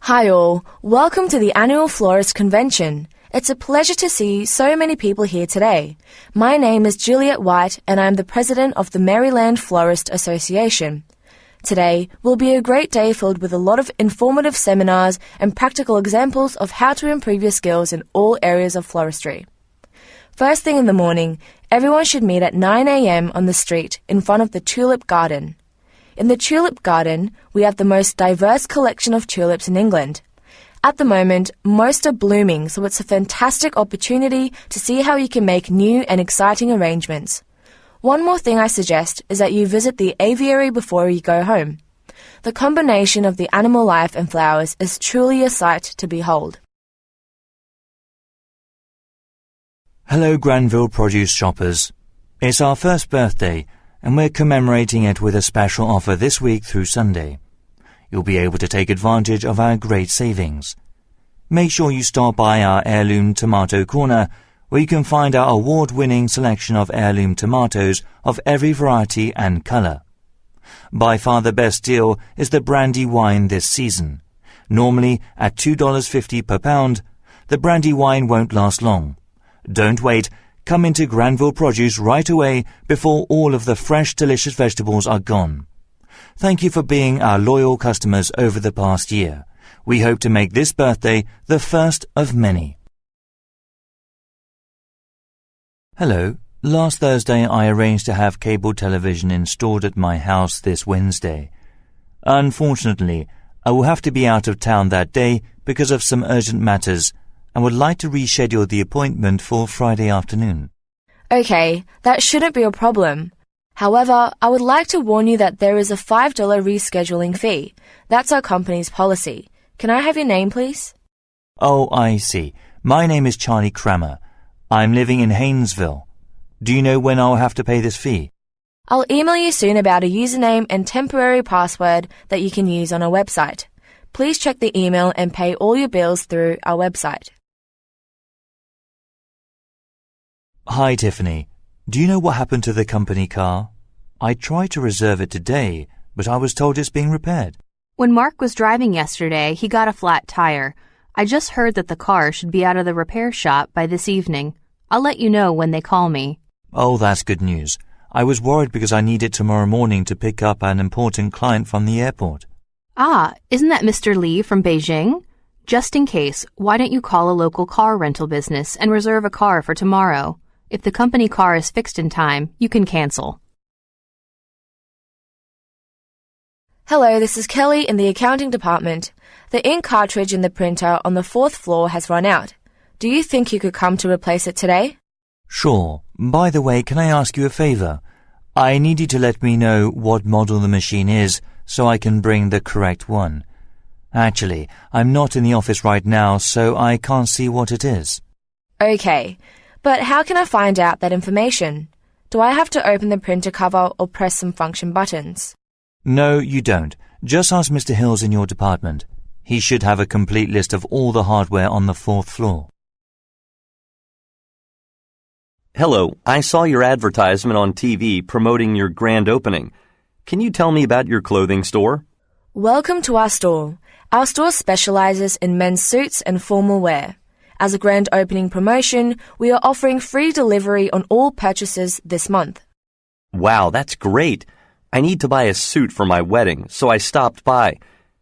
Hi all, welcome to the annual Florist Convention. It's a pleasure to see so many people here today. My name is Juliet White and I'm the president of the Maryland Florist Association. Today will be a great day filled with a lot of informative seminars and practical examples of how to improve your skills in all areas of floristry. First thing in the morning, everyone should meet at 9 a.m. on the street in front of the Tulip Garden. In the Tulip Garden, we have the most diverse collection of tulips in England. At the moment, most are blooming, so it's a fantastic opportunity to see how you can make new and exciting arrangements. One more thing I suggest is that you visit the aviary before you go home. The combination of the animal life and flowers is truly a sight to behold.
Hello, Granville produce shoppers. It's our first birthday, and we're commemorating it with a special offer this week through Sunday. You'll be able to take advantage of our great savings. Make sure you stop by our Heirloom Tomato Corner, where you can find our award-winning selection of heirloom tomatoes of every variety and colour. By far the best deal is the brandy wine this season. Normally at $2.50 per pound, the brandy wine won't last long. Don't wait. Come into Granville Produce right away before all of the fresh, delicious vegetables are gone. Thank you for being our loyal customers over the past year. We hope to make this birthday the first of many. Hello. Last Thursday I arranged to have cable television installed at my house this Wednesday. Unfortunately, I will have to be out of town that day because of some urgent matters, and would like to reschedule the appointment for Friday afternoon.
Okay, that shouldn't be a problem. However, I would like to warn you that there is a $5 rescheduling fee. That's our company's policy. Can I have your name, please?
Oh, I see. My name is Charlie Crammer. I'm living in Haynesville. Do you know when I'll have to pay this fee?
I'll email you soon about a username and temporary password that you can use on our website. Please check the email and pay all your bills through our website.
Hi, Tiffany. Do you know what happened to the company car? I tried to reserve it today, but I was told it's being repaired.
When Mark was driving yesterday, he got a flat tire. I just heard that the car should be out of the repair shop by this evening. I'll let you know when they call me.
Oh, that's good news. I was worried because I need it tomorrow morning to pick up an important client from the airport.
Ah, isn't that Mr. Lee from Beijing? Just in case, why don't you call a local car rental business and reserve a car for tomorrow? If the company car is fixed in time, you can cancel.
Hello, this is Kelly in the accounting department. The ink cartridge in the printer on the 4th floor has run out. Do you think you could come to replace it today?
Sure. By the way, can I ask you a favor? I need you to let me know what model the machine is so I can bring the correct one. Actually, I'm not in the office right now, so I can't see what it is.
Okay, but how can I find out that information? Do I have to open the printer cover or press some function buttons?
No, you don't. Just ask Mr. Hills in your department. He should have a complete list of all the hardware on the 4th floor.
Hello, I saw your advertisement on TV promoting your grand opening. Can you tell me about your clothing store?
Welcome to our store. Our store specializes in men's suits and formal wear. As a grand opening promotion, we are offering free delivery on all purchases this month.
Wow, that's great. I need to buy a suit for my wedding, so I stopped by.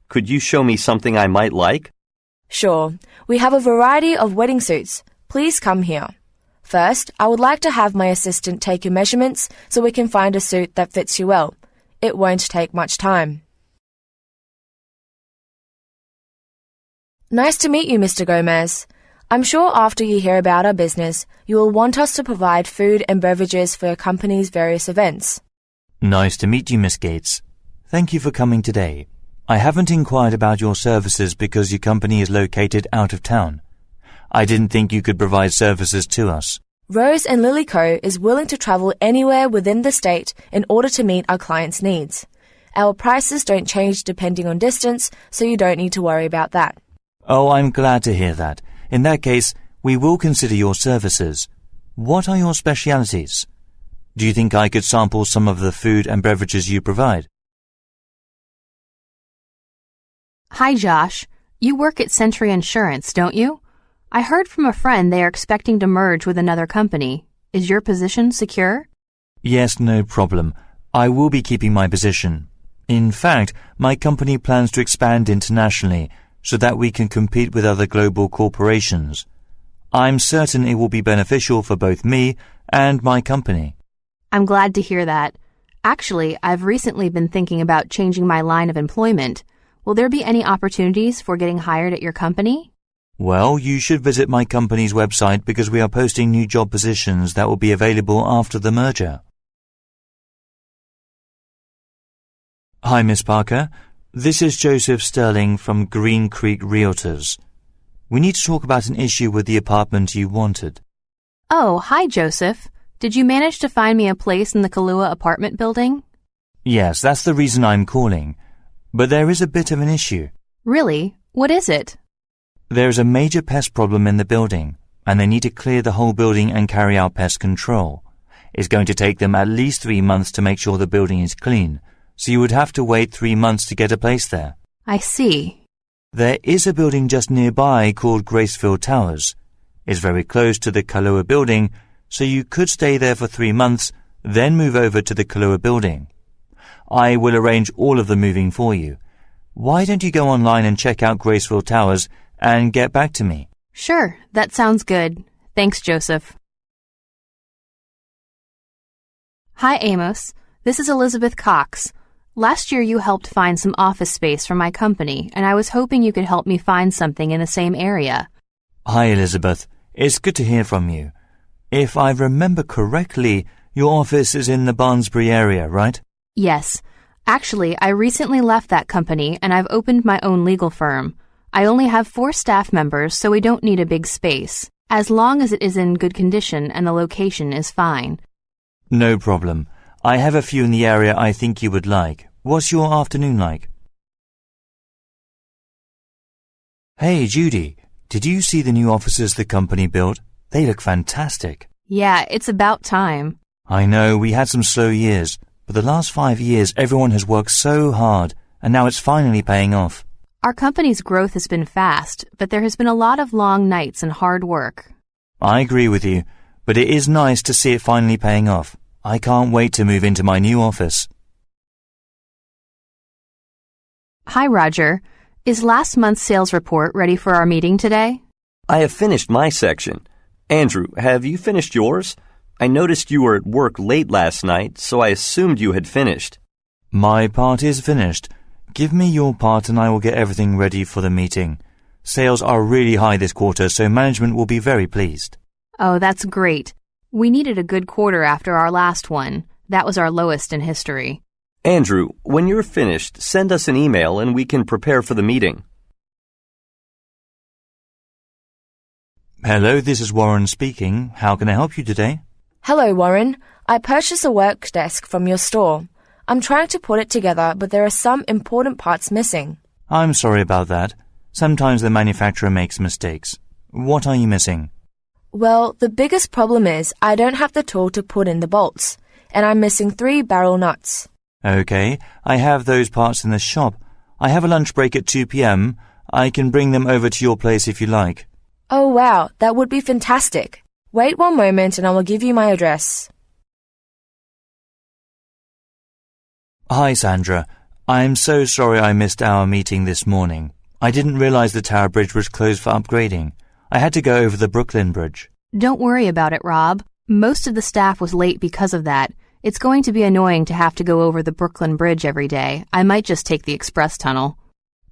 Could you show me something I might like?
Sure. We have a variety of wedding suits. Please come here. First, I would like to have my assistant take your measurements so we can find a suit that fits you well. It won't take much time. Nice to meet you, Mr. Gomez. I'm sure after you hear about our business, you will want us to provide food and beverages for your company's various events.
Nice to meet you, Miss Gates. Thank you for coming today. I haven't inquired about your services because your company is located out of town. I didn't think you could provide services to us.
Rose and Lily Co. is willing to travel anywhere within the state in order to meet our clients' needs. Our prices don't change depending on distance, so you don't need to worry about that.
Oh, I'm glad to hear that. In that case, we will consider your services. What are your specialities? Do you think I could sample some of the food and beverages you provide?
Hi, Josh. You work at Century Insurance, don't you? I heard from a friend they are expecting to merge with another company. Is your position secure?
Yes, no problem. I will be keeping my position. In fact, my company plans to expand internationally so that we can compete with other global corporations. I'm certain it will be beneficial for both me and my company.
I'm glad to hear that. Actually, I've recently been thinking about changing my line of employment. Will there be any opportunities for getting hired at your company?
Well, you should visit my company's website because we are posting new job positions that will be available after the merger. Hi, Miss Parker. This is Joseph Sterling from Green Creek Realtors. We need to talk about an issue with the apartment you wanted.
Oh, hi, Joseph. Did you manage to find me a place in the Kahlua apartment building?
Yes, that's the reason I'm calling. But there is a bit of an issue.
Really? What is it?
There is a major pest problem in the building, and they need to clear the whole building and carry out pest control. It's going to take them at least 3 months to make sure the building is clean, so you would have to wait 3 months to get a place there.
I see.
There is a building just nearby called Gracefield Towers. It's very close to the Kahlua building, so you could stay there for 3 months, then move over to the Kahlua building. I will arrange all of the moving for you. Why don't you go online and check out Gracefield Towers and get back to me?
Sure, that sounds good. Thanks, Joseph. Hi, Amos. This is Elizabeth Cox. Last year you helped find some office space for my company, and I was hoping you could help me find something in the same area.
Hi, Elizabeth. It's good to hear from you. If I remember correctly, your office is in the Barnsbury area, right?
Yes. Actually, I recently left that company and I've opened my own legal firm. I only have 4 staff members, so we don't need a big space, as long as it is in good condition and the location is fine.
No problem. I have a few in the area I think you would like. What's your afternoon like? Hey, Judy, did you see the new offices the company built? They look fantastic.
Yeah, it's about time.
I know, we had some slow years, but the last 5 years everyone has worked so hard, and now it's finally paying off.
Our company's growth has been fast, but there has been a lot of long nights and hard work.
I agree with you, but it is nice to see it finally paying off. I can't wait to move into my new office.
Hi, Roger. Is last month's sales report ready for our meeting today?
I have finished my section. Andrew, have you finished yours? I noticed you were at work late last night, so I assumed you had finished.
My part is finished. Give me your part and I will get everything ready for the meeting. Sales are really high this quarter, so management will be very pleased.
Oh, that's great. We needed a good quarter after our last one. That was our lowest in history.
Andrew, when you're finished, send us an email and we can prepare for the meeting.
Hello, this is Warren speaking. How can I help you today?
Hello, Warren. I purchased a work desk from your store. I'm trying to put it together, but there are some important parts missing.
I'm sorry about that. Sometimes the manufacturer makes mistakes. What are you missing?
Well, the biggest problem is I don't have the tool to put in the bolts, and I'm missing 3 barrel nuts.
Okay, I have those parts in the shop. I have a lunch break at 2 p.m. I can bring them over to your place if you like.
Oh wow, that would be fantastic. Wait one moment and I will give you my address.
Hi, Sandra. I'm so sorry I missed our meeting this morning. I didn't realize the Tower Bridge was closed for upgrading. I had to go over the Brooklyn Bridge.
Don't worry about it, Rob. Most of the staff was late because of that. It's going to be annoying to have to go over the Brooklyn Bridge every day. I might just take the express tunnel.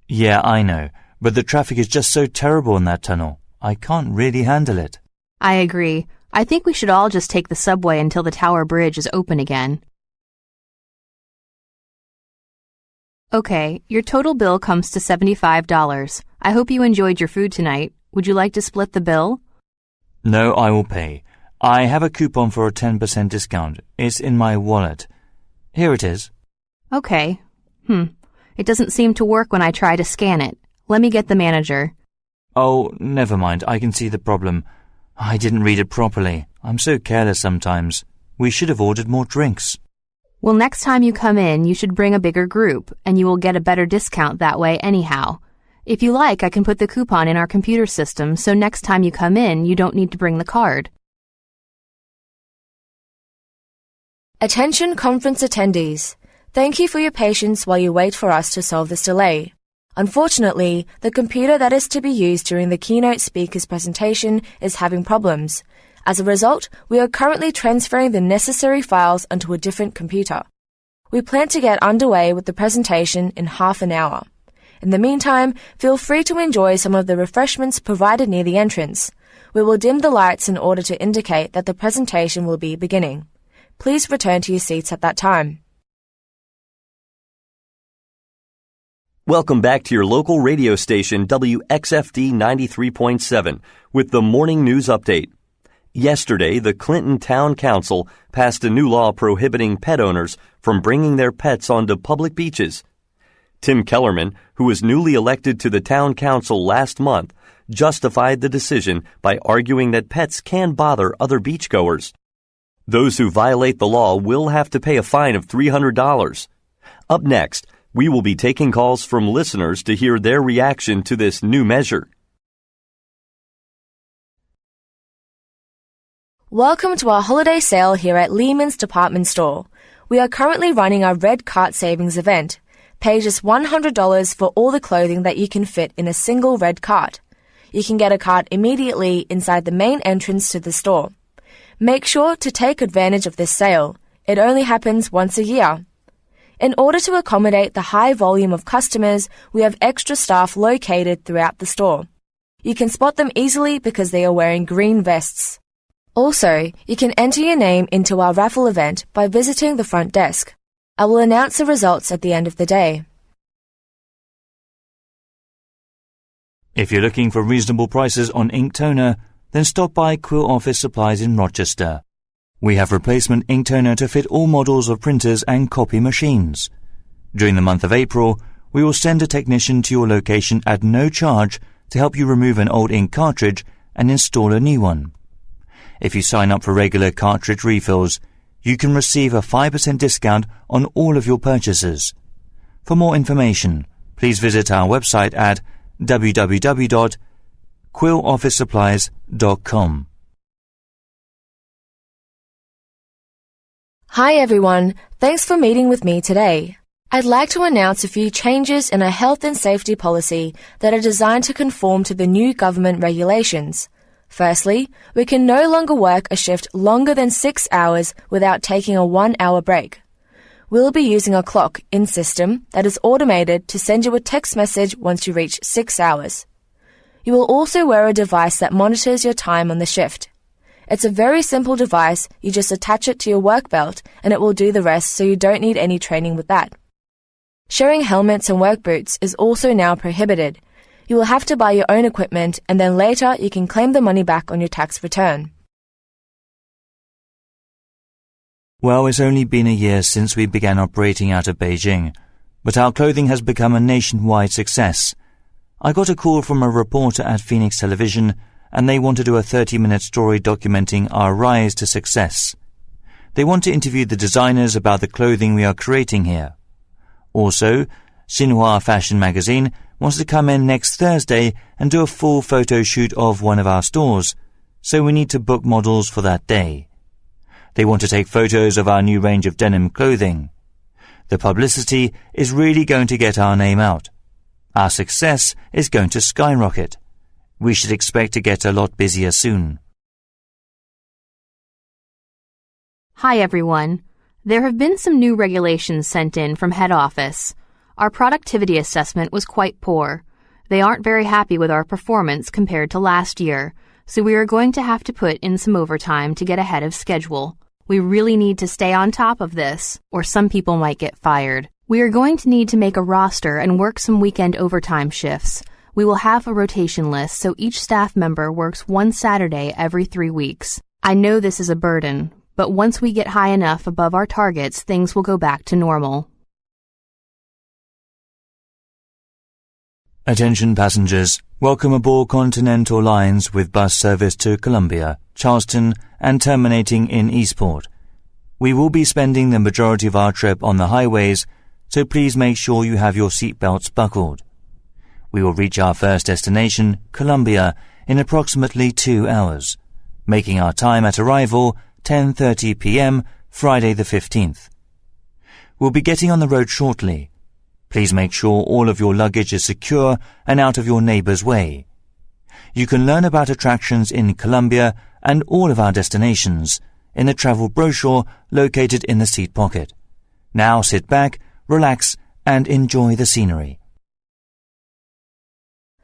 Yeah, I know. But the traffic is just so terrible in that tunnel. I can't really handle it.
I agree. I think we should all just take the subway until the Tower Bridge is open again. Okay, your total bill comes to $75. I hope you enjoyed your food tonight. Would you like to split the bill?
No, I will pay. I have a coupon for a 10% discount. It's in my wallet. Here it is.
Okay. It doesn't seem to work when I try to scan it. Let me get the manager.
Oh, never mind. I can see the problem. I didn't read it properly. I'm so careless sometimes. We should have ordered more drinks.
Well, next time you come in, you should bring a bigger group, and you will get a better discount that way anyhow. If you like, I can put the coupon in our computer system, so next time you come in, you don't need to bring the card.
Attention conference attendees. Thank you for your patience while you wait for us to solve this delay. Unfortunately, the computer that is to be used during the keynote speaker's presentation is having problems. As a result, we are currently transferring the necessary files onto a different computer. We plan to get underway with the presentation in half an hour. In the meantime, feel free to enjoy some of the refreshments provided near the entrance. We will dim the lights in order to indicate that the presentation will be beginning. Please return to your seats at that time.
Welcome back to your local radio station WXFD 93.7 with the Morning News Update. Yesterday, the Clinton Town Council passed a new law prohibiting pet owners from bringing their pets onto public beaches. Tim Kellerman, who was newly elected to the town council last month, justified the decision by arguing that pets can bother other beachgoers. Those who violate the law will have to pay a fine of $300. Up next, we will be taking calls from listeners to hear their reaction to this new measure.
Welcome to our holiday sale here at Lehman's Department Store. We are currently running our Red Cart Savings event. Pay just $100 for all the clothing that you can fit in a single red cart. You can get a cart immediately inside the main entrance to the store. Make sure to take advantage of this sale. It only happens once a year. In order to accommodate the high volume of customers, we have extra staff located throughout the store. You can spot them easily because they are wearing green vests. Also, you can enter your name into our raffle event by visiting the front desk. I will announce the results at the end of the day.
If you're looking for reasonable prices on ink toner, then stop by Quill Office Supplies in Rochester. We have replacement ink toner to fit all models of printers and copy machines. During the month of April, we will send a technician to your location at no charge to help you remove an old ink cartridge and install a new one. If you sign up for regular cartridge refills, you can receive a 5% discount on all of your purchases. For more information, please visit our website at www.quillofficesupplies.com.
Hi everyone, thanks for meeting with me today. I'd like to announce a few changes in our health and safety policy that are designed to conform to the new government regulations. Firstly, we can no longer work a shift longer than 6 hours without taking a 1-hour break. We'll be using a clock in system that is automated to send you a text message once you reach 6 hours. You will also wear a device that monitors your time on the shift. It's a very simple device, you just attach it to your work belt and it will do the rest, so you don't need any training with that. Sharing helmets and work boots is also now prohibited. You will have to buy your own equipment and then later you can claim the money back on your tax return.
Well, it's only been a year since we began operating out of Beijing, but our clothing has become a nationwide success. I got a call from a reporter at Phoenix Television, and they want to do a 30-minute story documenting our rise to success. They want to interview the designers about the clothing we are creating here. Also, Xinhua Fashion Magazine wants to come in next Thursday and do a full photo shoot of one of our stores, so we need to book models for that day. They want to take photos of our new range of denim clothing. The publicity is really going to get our name out. Our success is going to skyrocket. We should expect to get a lot busier soon.
Hi everyone. There have been some new regulations sent in from head office. Our productivity assessment was quite poor. They aren't very happy with our performance compared to last year, so we are going to have to put in some overtime to get ahead of schedule. We really need to stay on top of this, or some people might get fired. We are going to need to make a roster and work some weekend overtime shifts. We will have a rotation list, so each staff member works one Saturday every 3 weeks. I know this is a burden, but once we get high enough above our targets, things will go back to normal.
Attention passengers, welcome aboard Continental Lines with bus service to Columbia, Charleston, and terminating in Eastport. We will be spending the majority of our trip on the highways, so please make sure you have your seatbelts buckled. We will reach our first destination, Columbia, in approximately 2 hours, making our time at arrival 10:30 p.m. Friday the 15th. We'll be getting on the road shortly. Please make sure all of your luggage is secure and out of your neighbor's way. You can learn about attractions in Columbia and all of our destinations in the travel brochure located in the seat pocket. Now sit back, relax, and enjoy the scenery.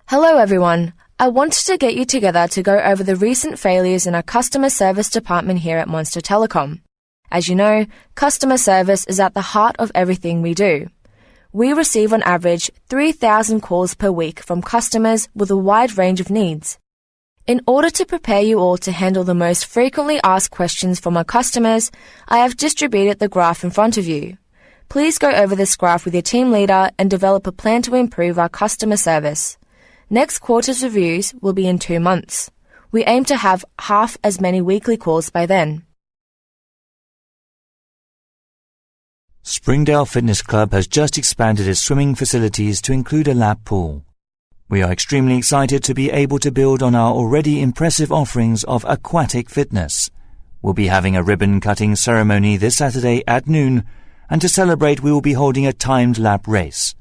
Hello everyone. I wanted to get you together to go over the recent failures in our customer service department here at Monster Telecom. As you know, customer service is at the heart of everything we do. We receive on average 3,000 calls per week from customers with a wide range of needs. In order to prepare you all to handle the most frequently asked questions from our customers, I have distributed the graph in front of you. Please go over this graph with your team leader and develop a plan to improve our customer service. Next quarter's reviews will be in 2 months. We aim to have half as many weekly calls by then.
Springdale Fitness Club has just expanded its swimming facilities to include a lap pool. We are extremely excited to be able to build on our already impressive offerings of aquatic fitness. We'll be having a ribbon-cutting ceremony this Saturday at noon, and to celebrate we will be holding a timed lap race.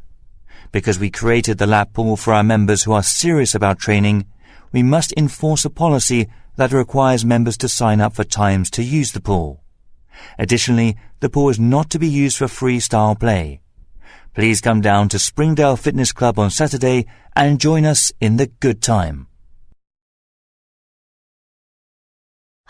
Because we created the lap pool for our members who are serious about training, we must enforce a policy that requires members to sign up for times to use the pool. Additionally, the pool is not to be used for freestyle play. Please come down to Springdale Fitness Club on Saturday and join us in the good time.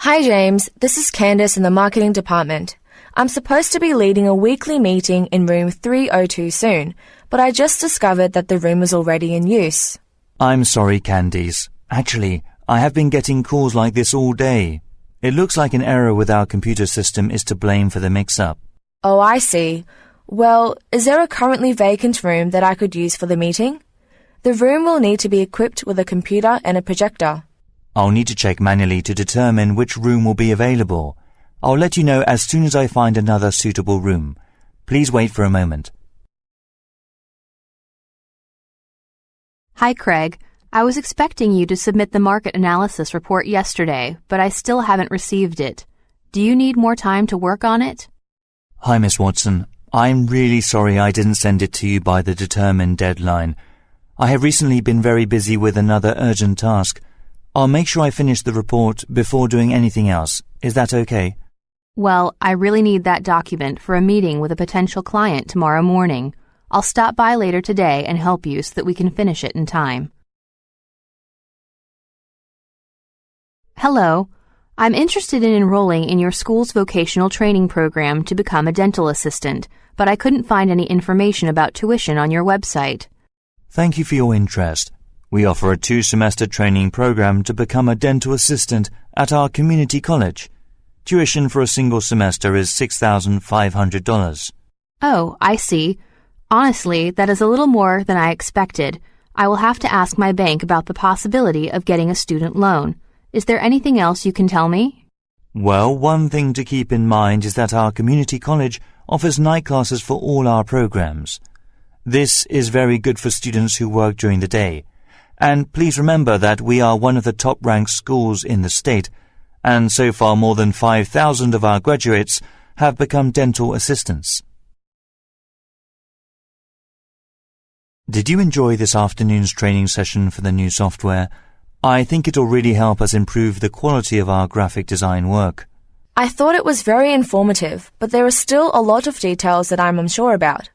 Hi James, this is Candace in the marketing department. I'm supposed to be leading a weekly meeting in room 302 soon, but I just discovered that the room is already in use.
I'm sorry, Candice. Actually, I have been getting calls like this all day. It looks like an error with our computer system is to blame for the mix-up.
Oh, I see. Well, is there a currently vacant room that I could use for the meeting? The room will need to be equipped with a computer and a projector.
I'll need to check manually to determine which room will be available. I'll let you know as soon as I find another suitable room. Please wait for a moment.
Hi, Craig. I was expecting you to submit the market analysis report yesterday, but I still haven't received it. Do you need more time to work on it?
Hi, Miss Watson. I'm really sorry I didn't send it to you by the determined deadline. I have recently been very busy with another urgent task. I'll make sure I finish the report before doing anything else. Is that okay?
Well, I really need that document for a meeting with a potential client tomorrow morning. I'll stop by later today and help you so that we can finish it in time. Hello. I'm interested in enrolling in your school's vocational training program to become a dental assistant, but I couldn't find any information about tuition on your website.
Thank you for your interest. We offer a 2-semester training program to become a dental assistant at our community college. Tuition for a single semester is $6,500.
Oh, I see. Honestly, that is a little more than I expected. I will have to ask my bank about the possibility of getting a student loan. Is there anything else you can tell me?
Well, one thing to keep in mind is that our community college offers night classes for all our programs. This is very good for students who work during the day. And please remember that we are one of the top-ranked schools in the state, and so far more than 5,000 of our graduates have become dental assistants. Did you enjoy this afternoon's training session for the new software? I think it'll really help us improve the quality of our graphic design work.
I thought it was very informative, but there are still a lot of details that I'm unsure about.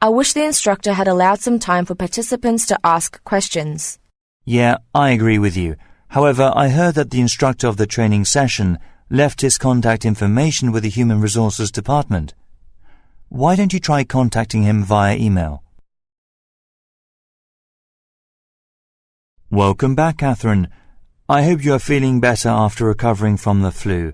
I wish the instructor had allowed some time for participants to ask questions.
Yeah, I agree with you. However, I heard that the instructor of the training session left his contact information with the Human Resources Department. Why don't you try contacting him via email? Welcome back, Catherine. I hope you are feeling better after recovering from the flu.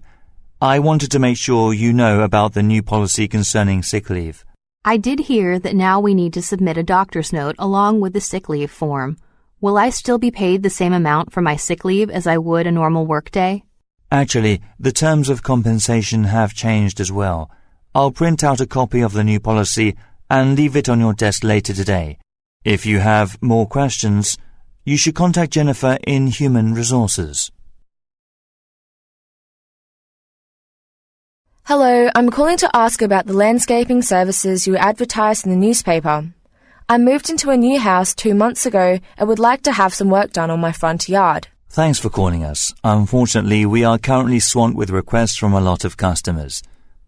I wanted to make sure you know about the new policy concerning sick leave.
I did hear that now we need to submit a doctor's note along with the sick leave form. Will I still be paid the same amount for my sick leave as I would a normal workday?
Actually, the terms of compensation have changed as well. I'll print out a copy of the new policy and leave it on your desk later today. If you have more questions, you should contact Jennifer in Human Resources.
Hello, I'm calling to ask about the landscaping services you advertised in the newspaper. I moved into a new house 2 months ago and would like to have some work done on my front yard.
Thanks for calling us. Unfortunately, we are currently swamped with requests from a lot of customers.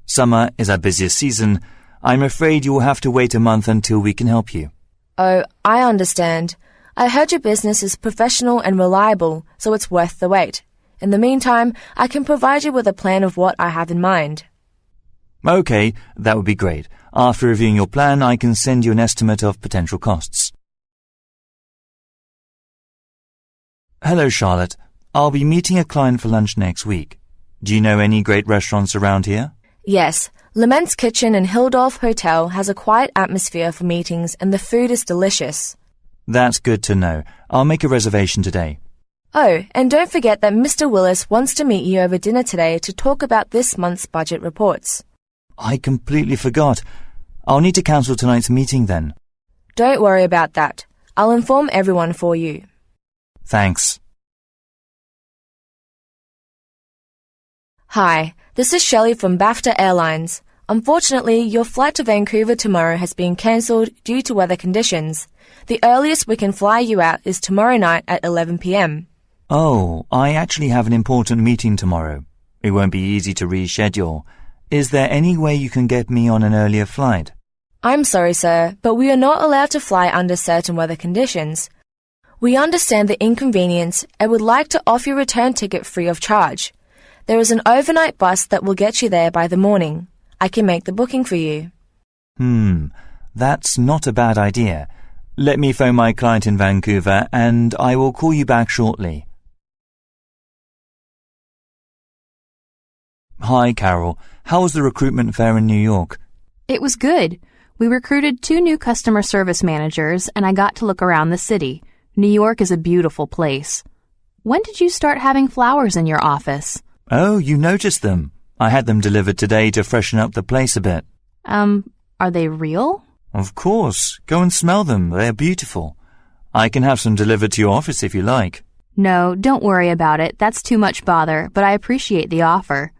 Summer is our busiest season. I'm afraid you will have to wait a month until we can help you.
Oh, I understand. I heard your business is professional and reliable, so it's worth the wait. In the meantime, I can provide you with a plan of what I have in mind.
Okay, that would be great. After reviewing your plan, I can send you an estimate of potential costs. Hello, Charlotte. I'll be meeting a client for lunch next week. Do you know any great restaurants around here?
Yes, Lament's Kitchen in Hildorf Hotel has a quiet atmosphere for meetings and the food is delicious.
That's good to know. I'll make a reservation today.
Oh, and don't forget that Mr. Willis wants to meet you over dinner today to talk about this month's budget reports.
I completely forgot. I'll need to cancel tonight's meeting then.
Don't worry about that. I'll inform everyone for you.
Thanks.
Hi, this is Shelley from BAFTA Airlines. Unfortunately, your flight to Vancouver tomorrow has been cancelled due to weather conditions. The earliest we can fly you out is tomorrow night at 11 p.m.
Oh, I actually have an important meeting tomorrow. It won't be easy to reschedule. Is there any way you can get me on an earlier flight?
I'm sorry, sir, but we are not allowed to fly under certain weather conditions. We understand the inconvenience and would like to offer your return ticket free of charge. There is an overnight bus that will get you there by the morning. I can make the booking for you.
That's not a bad idea. Let me phone my client in Vancouver and I will call you back shortly. Hi, Carol. How was the recruitment fair in New York?
It was good. We recruited 2 new customer service managers and I got to look around the city. New York is a beautiful place. When did you start having flowers in your office?
Oh, you noticed them. I had them delivered today to freshen up the place a bit.
Are they real?
Of course. Go and smell them. They're beautiful. I can have some delivered to your office if you like.
No, don't worry about it. That's too much bother, but I appreciate the offer.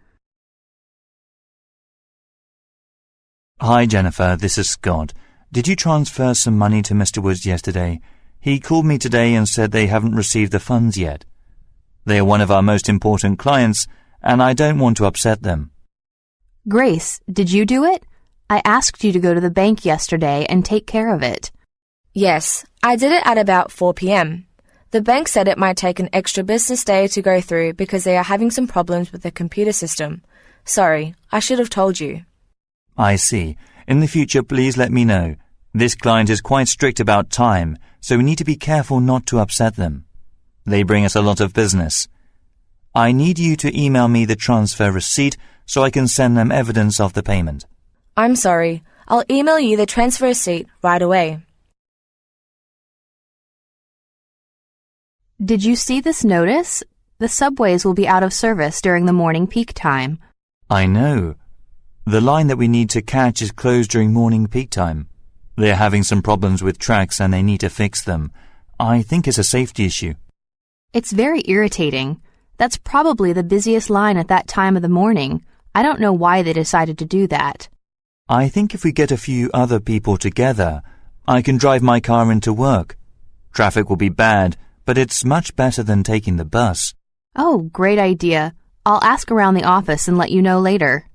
Hi, Jennifer. This is Scott. Did you transfer some money to Mr. Woods yesterday? He called me today and said they haven't received the funds yet. They are one of our most important clients, and I don't want to upset them.
Grace, did you do it? I asked you to go to the bank yesterday and take care of it.
Yes, I did it at about 4 p.m. The bank said it might take an extra business day to go through because they are having some problems with the computer system. Sorry, I should have told you.
I see. In the future, please let me know. This client is quite strict about time, so we need to be careful not to upset them. They bring us a lot of business. I need you to email me the transfer receipt so I can send them evidence of the payment.
I'm sorry. I'll email you the transfer receipt right away.
Did you see this notice? The subways will be out of service during the morning peak time.
I know. The line that we need to catch is closed during morning peak time. They're having some problems with tracks and they need to fix them. I think it's a safety issue.
It's very irritating. That's probably the busiest line at that time of the morning. I don't know why they decided to do that.
I think if we get a few other people together, I can drive my car into work. Traffic will be bad, but it's much better than taking the bus.
Oh, great idea. I'll ask around the office and let you know later.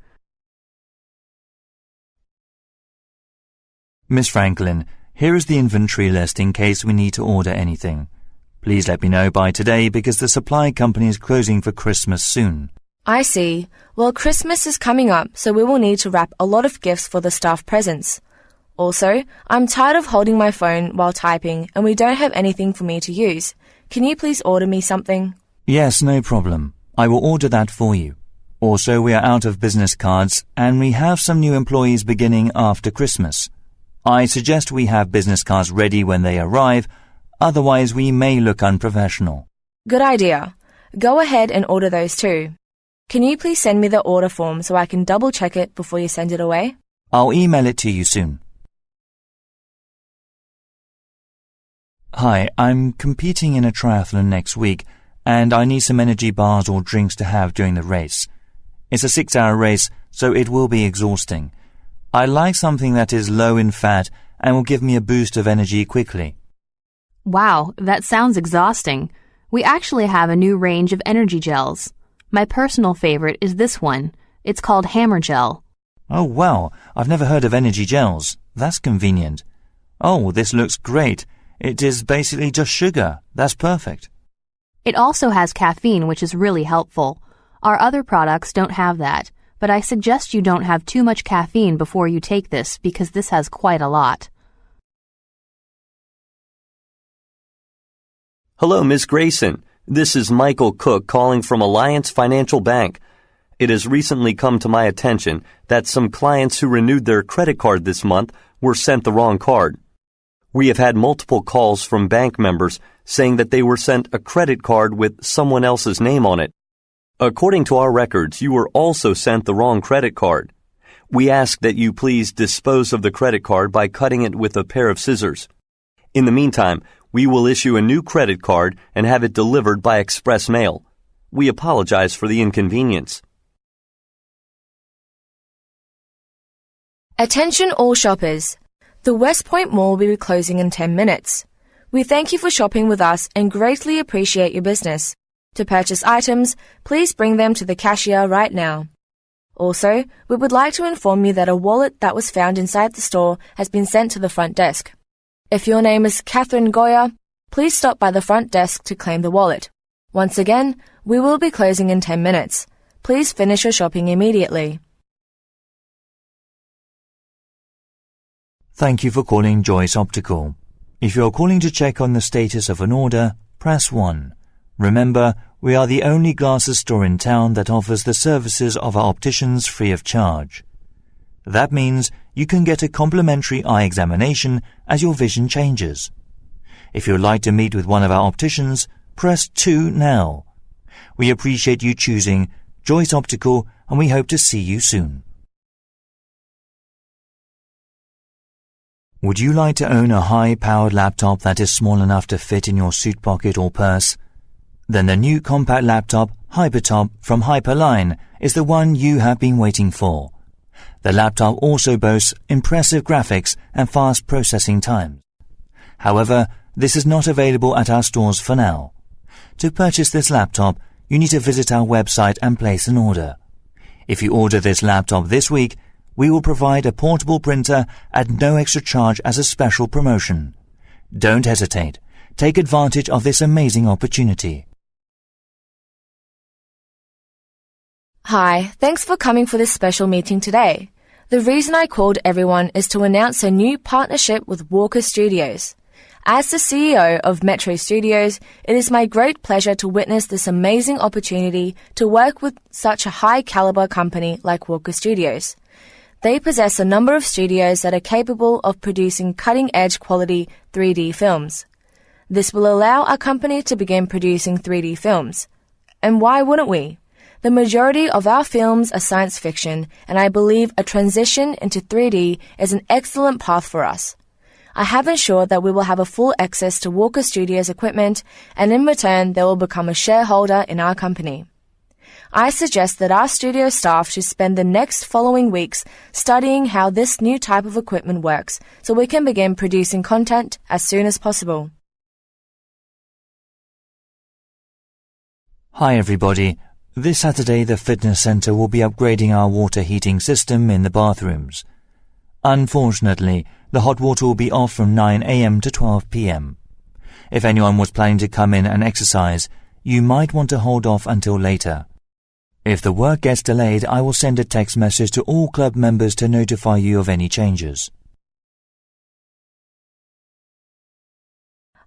Miss Franklin, here is the inventory list in case we need to order anything. Please let me know by today because the supply company is closing for Christmas soon.
I see. Well, Christmas is coming up, so we will need to wrap a lot of gifts for the staff presents. Also, I'm tired of holding my phone while typing and we don't have anything for me to use. Can you please order me something?
Yes, no problem. I will order that for you. Also, we are out of business cards and we have some new employees beginning after Christmas. I suggest we have business cards ready when they arrive, otherwise we may look unprofessional.
Good idea. Go ahead and order those too. Can you please send me the order form so I can double check it before you send it away?
I'll email it to you soon. Hi, I'm competing in a triathlon next week and I need some energy bars or drinks to have during the race. It's a 6-hour race, so it will be exhausting. I like something that is low in fat and will give me a boost of energy quickly.
Wow, that sounds exhausting. We actually have a new range of energy gels. My personal favorite is this one. It's called Hammer Gel.
Oh, wow. I've never heard of energy gels. That's convenient. Oh, this looks great. It is basically just sugar. That's perfect.
It also has caffeine, which is really helpful. Our other products don't have that, but I suggest you don't have too much caffeine before you take this because this has quite a lot.
Hello, Miss Grayson. This is Michael Cook calling from Alliance Financial Bank. It has recently come to my attention that some clients who renewed their credit card this month were sent the wrong card. We have had multiple calls from bank members saying that they were sent a credit card with someone else's name on it. According to our records, you were also sent the wrong credit card. We ask that you please dispose of the credit card by cutting it with a pair of scissors. In the meantime, we will issue a new credit card and have it delivered by express mail. We apologize for the inconvenience.
Attention all shoppers. The West Point Mall will be closing in 10 minutes. We thank you for shopping with us and greatly appreciate your business. To purchase items, please bring them to the cashier right now. Also, we would like to inform you that a wallet that was found inside the store has been sent to the front desk. If your name is Catherine Goyer, please stop by the front desk to claim the wallet. Once again, we will be closing in 10 minutes. please finish your shopping immediately.
Thank you for calling Joyce Optical. If you're calling to check on the status of an order, press 1. Remember, we are the only glasses store in town that offers the services of our opticians free of charge. That means you can get a complimentary eye examination as your vision changes. If you'd like to meet with one of our opticians, press 2 now. We appreciate you choosing Joyce Optical and we hope to see you soon. Would you like to own a high-powered laptop that is small enough to fit in your suit pocket or purse? Then the new compact laptop Hypertop from Hyperline is the one you have been waiting for. The laptop also boasts impressive graphics and fast processing times. However, this is not available at our stores for now. To purchase this laptop, you need to visit our website and place an order. If you order this laptop this week, we will provide a portable printer at no extra charge as a special promotion. Don't hesitate. Take advantage of this amazing opportunity.
Hi, thanks for coming for this special meeting today. The reason I called everyone is to announce a new partnership with Walker Studios. As the CEO of Metro Studios, it is my great pleasure to witness this amazing opportunity to work with such a high-caliber company like Walker Studios. They possess a number of studios that are capable of producing cutting-edge quality 3D films. This will allow our company to begin producing 3D films. And why wouldn't we? The majority of our films are science fiction, and I believe a transition into 3D is an excellent path for us. I have ensured that we will have a full access to Walker Studios equipment, and in return they will become a shareholder in our company. I suggest that our studio staff should spend the next following weeks studying how this new type of equipment works so we can begin producing content as soon as possible.
Hi everybody. This Saturday the fitness centre will be upgrading our water heating system in the bathrooms. Unfortunately, the hot water will be off from 9 a.m. to 12 p.m. If anyone was planning to come in and exercise, you might want to hold off until later. If the work gets delayed, I will send a text message to all club members to notify you of any changes.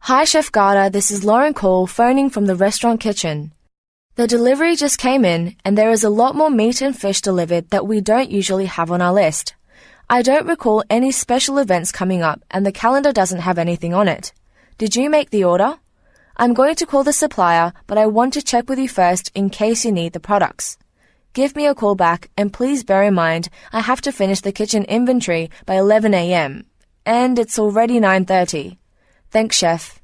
Hi Chef Garda, this is Lauren Cole phoning from the restaurant kitchen. The delivery just came in and there is a lot more meat and fish delivered that we don't usually have on our list. I don't recall any special events coming up and the calendar doesn't have anything on it. Did you make the order? I'm going to call the supplier, but I want to check with you first in case you need the products. Give me a call back and please bear in mind I have to finish the kitchen inventory by 11 a.m. and it's already 9:30. Thanks, Chef.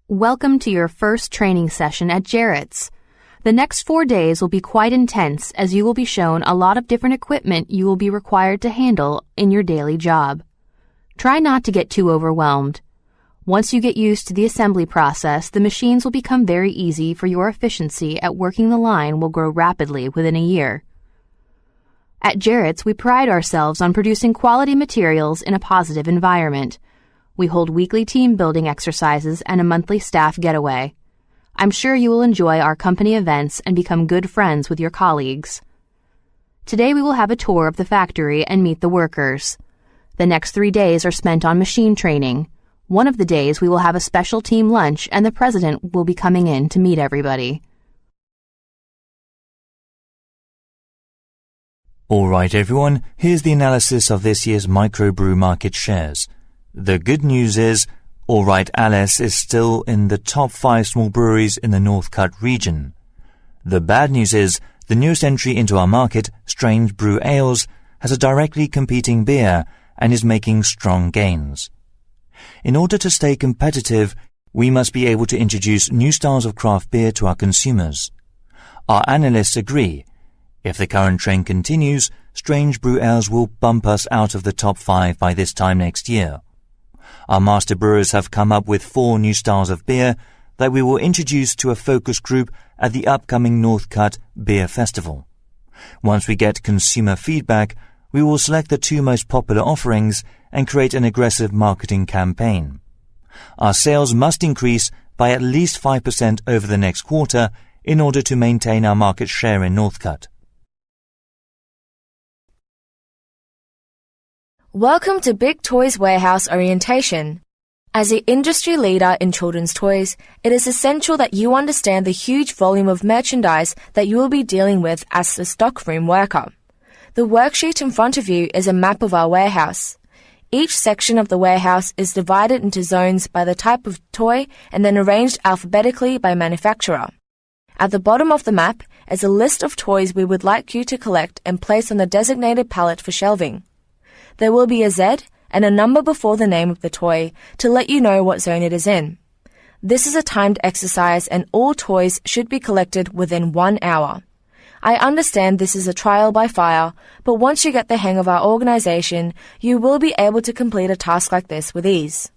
Welcome to your first training session at Jarrett's. The next 4 days will be quite intense as you will be shown a lot of different equipment you will be required to handle in your daily job. Try not to get too overwhelmed. Once you get used to the assembly process, the machines will become very easy for your efficiency at working the line will grow rapidly within a year. At Jarrett's, we pride ourselves on producing quality materials in a positive environment. We hold weekly team building exercises and a monthly staff getaway. I'm sure you will enjoy our company events and become good friends with your colleagues. Today we will have a tour of the factory and meet the workers. The next 3 days are spent on machine training. One of the days we will have a special team lunch and the president will be coming in to meet everybody.
All right, everyone, here's the analysis of this year's microbrew market shares. The good news is, All Right Alice is still in the top 5 small breweries in the Northcutt region. The bad news is, the newest entry into our market, Strange Brew Ales, has a directly competing beer and is making strong gains. In order to stay competitive, we must be able to introduce new styles of craft beer to our consumers. Our analysts agree. If the current trend continues, Strange Brew Ales will bump us out of the top 5 by this time next year. Our master brewers have come up with 4 new styles of beer that we will introduce to a focus group at the upcoming Northcutt Beer Festival. Once we get consumer feedback, we will select the 2 most popular offerings and create an aggressive marketing campaign. Our sales must increase by at least 5% over the next quarter in order to maintain our market share in Northcote.
Welcome to Big Toys Warehouse Orientation. As the industry leader in children's toys, it is essential that you understand the huge volume of merchandise that you will be dealing with as the stockroom worker. The worksheet in front of you is a map of our warehouse. Each section of the warehouse is divided into zones by the type of toy and then arranged alphabetically by manufacturer. At the bottom of the map is a list of toys we would like you to collect and place on the designated pallet for shelving. There will be a Z and a number before the name of the toy to let you know what zone it is in. This is a timed exercise and all toys should be collected within 1 hour. I understand this is a trial by fire, but once you get the hang of our organization, you will be able to complete a task like this with ease.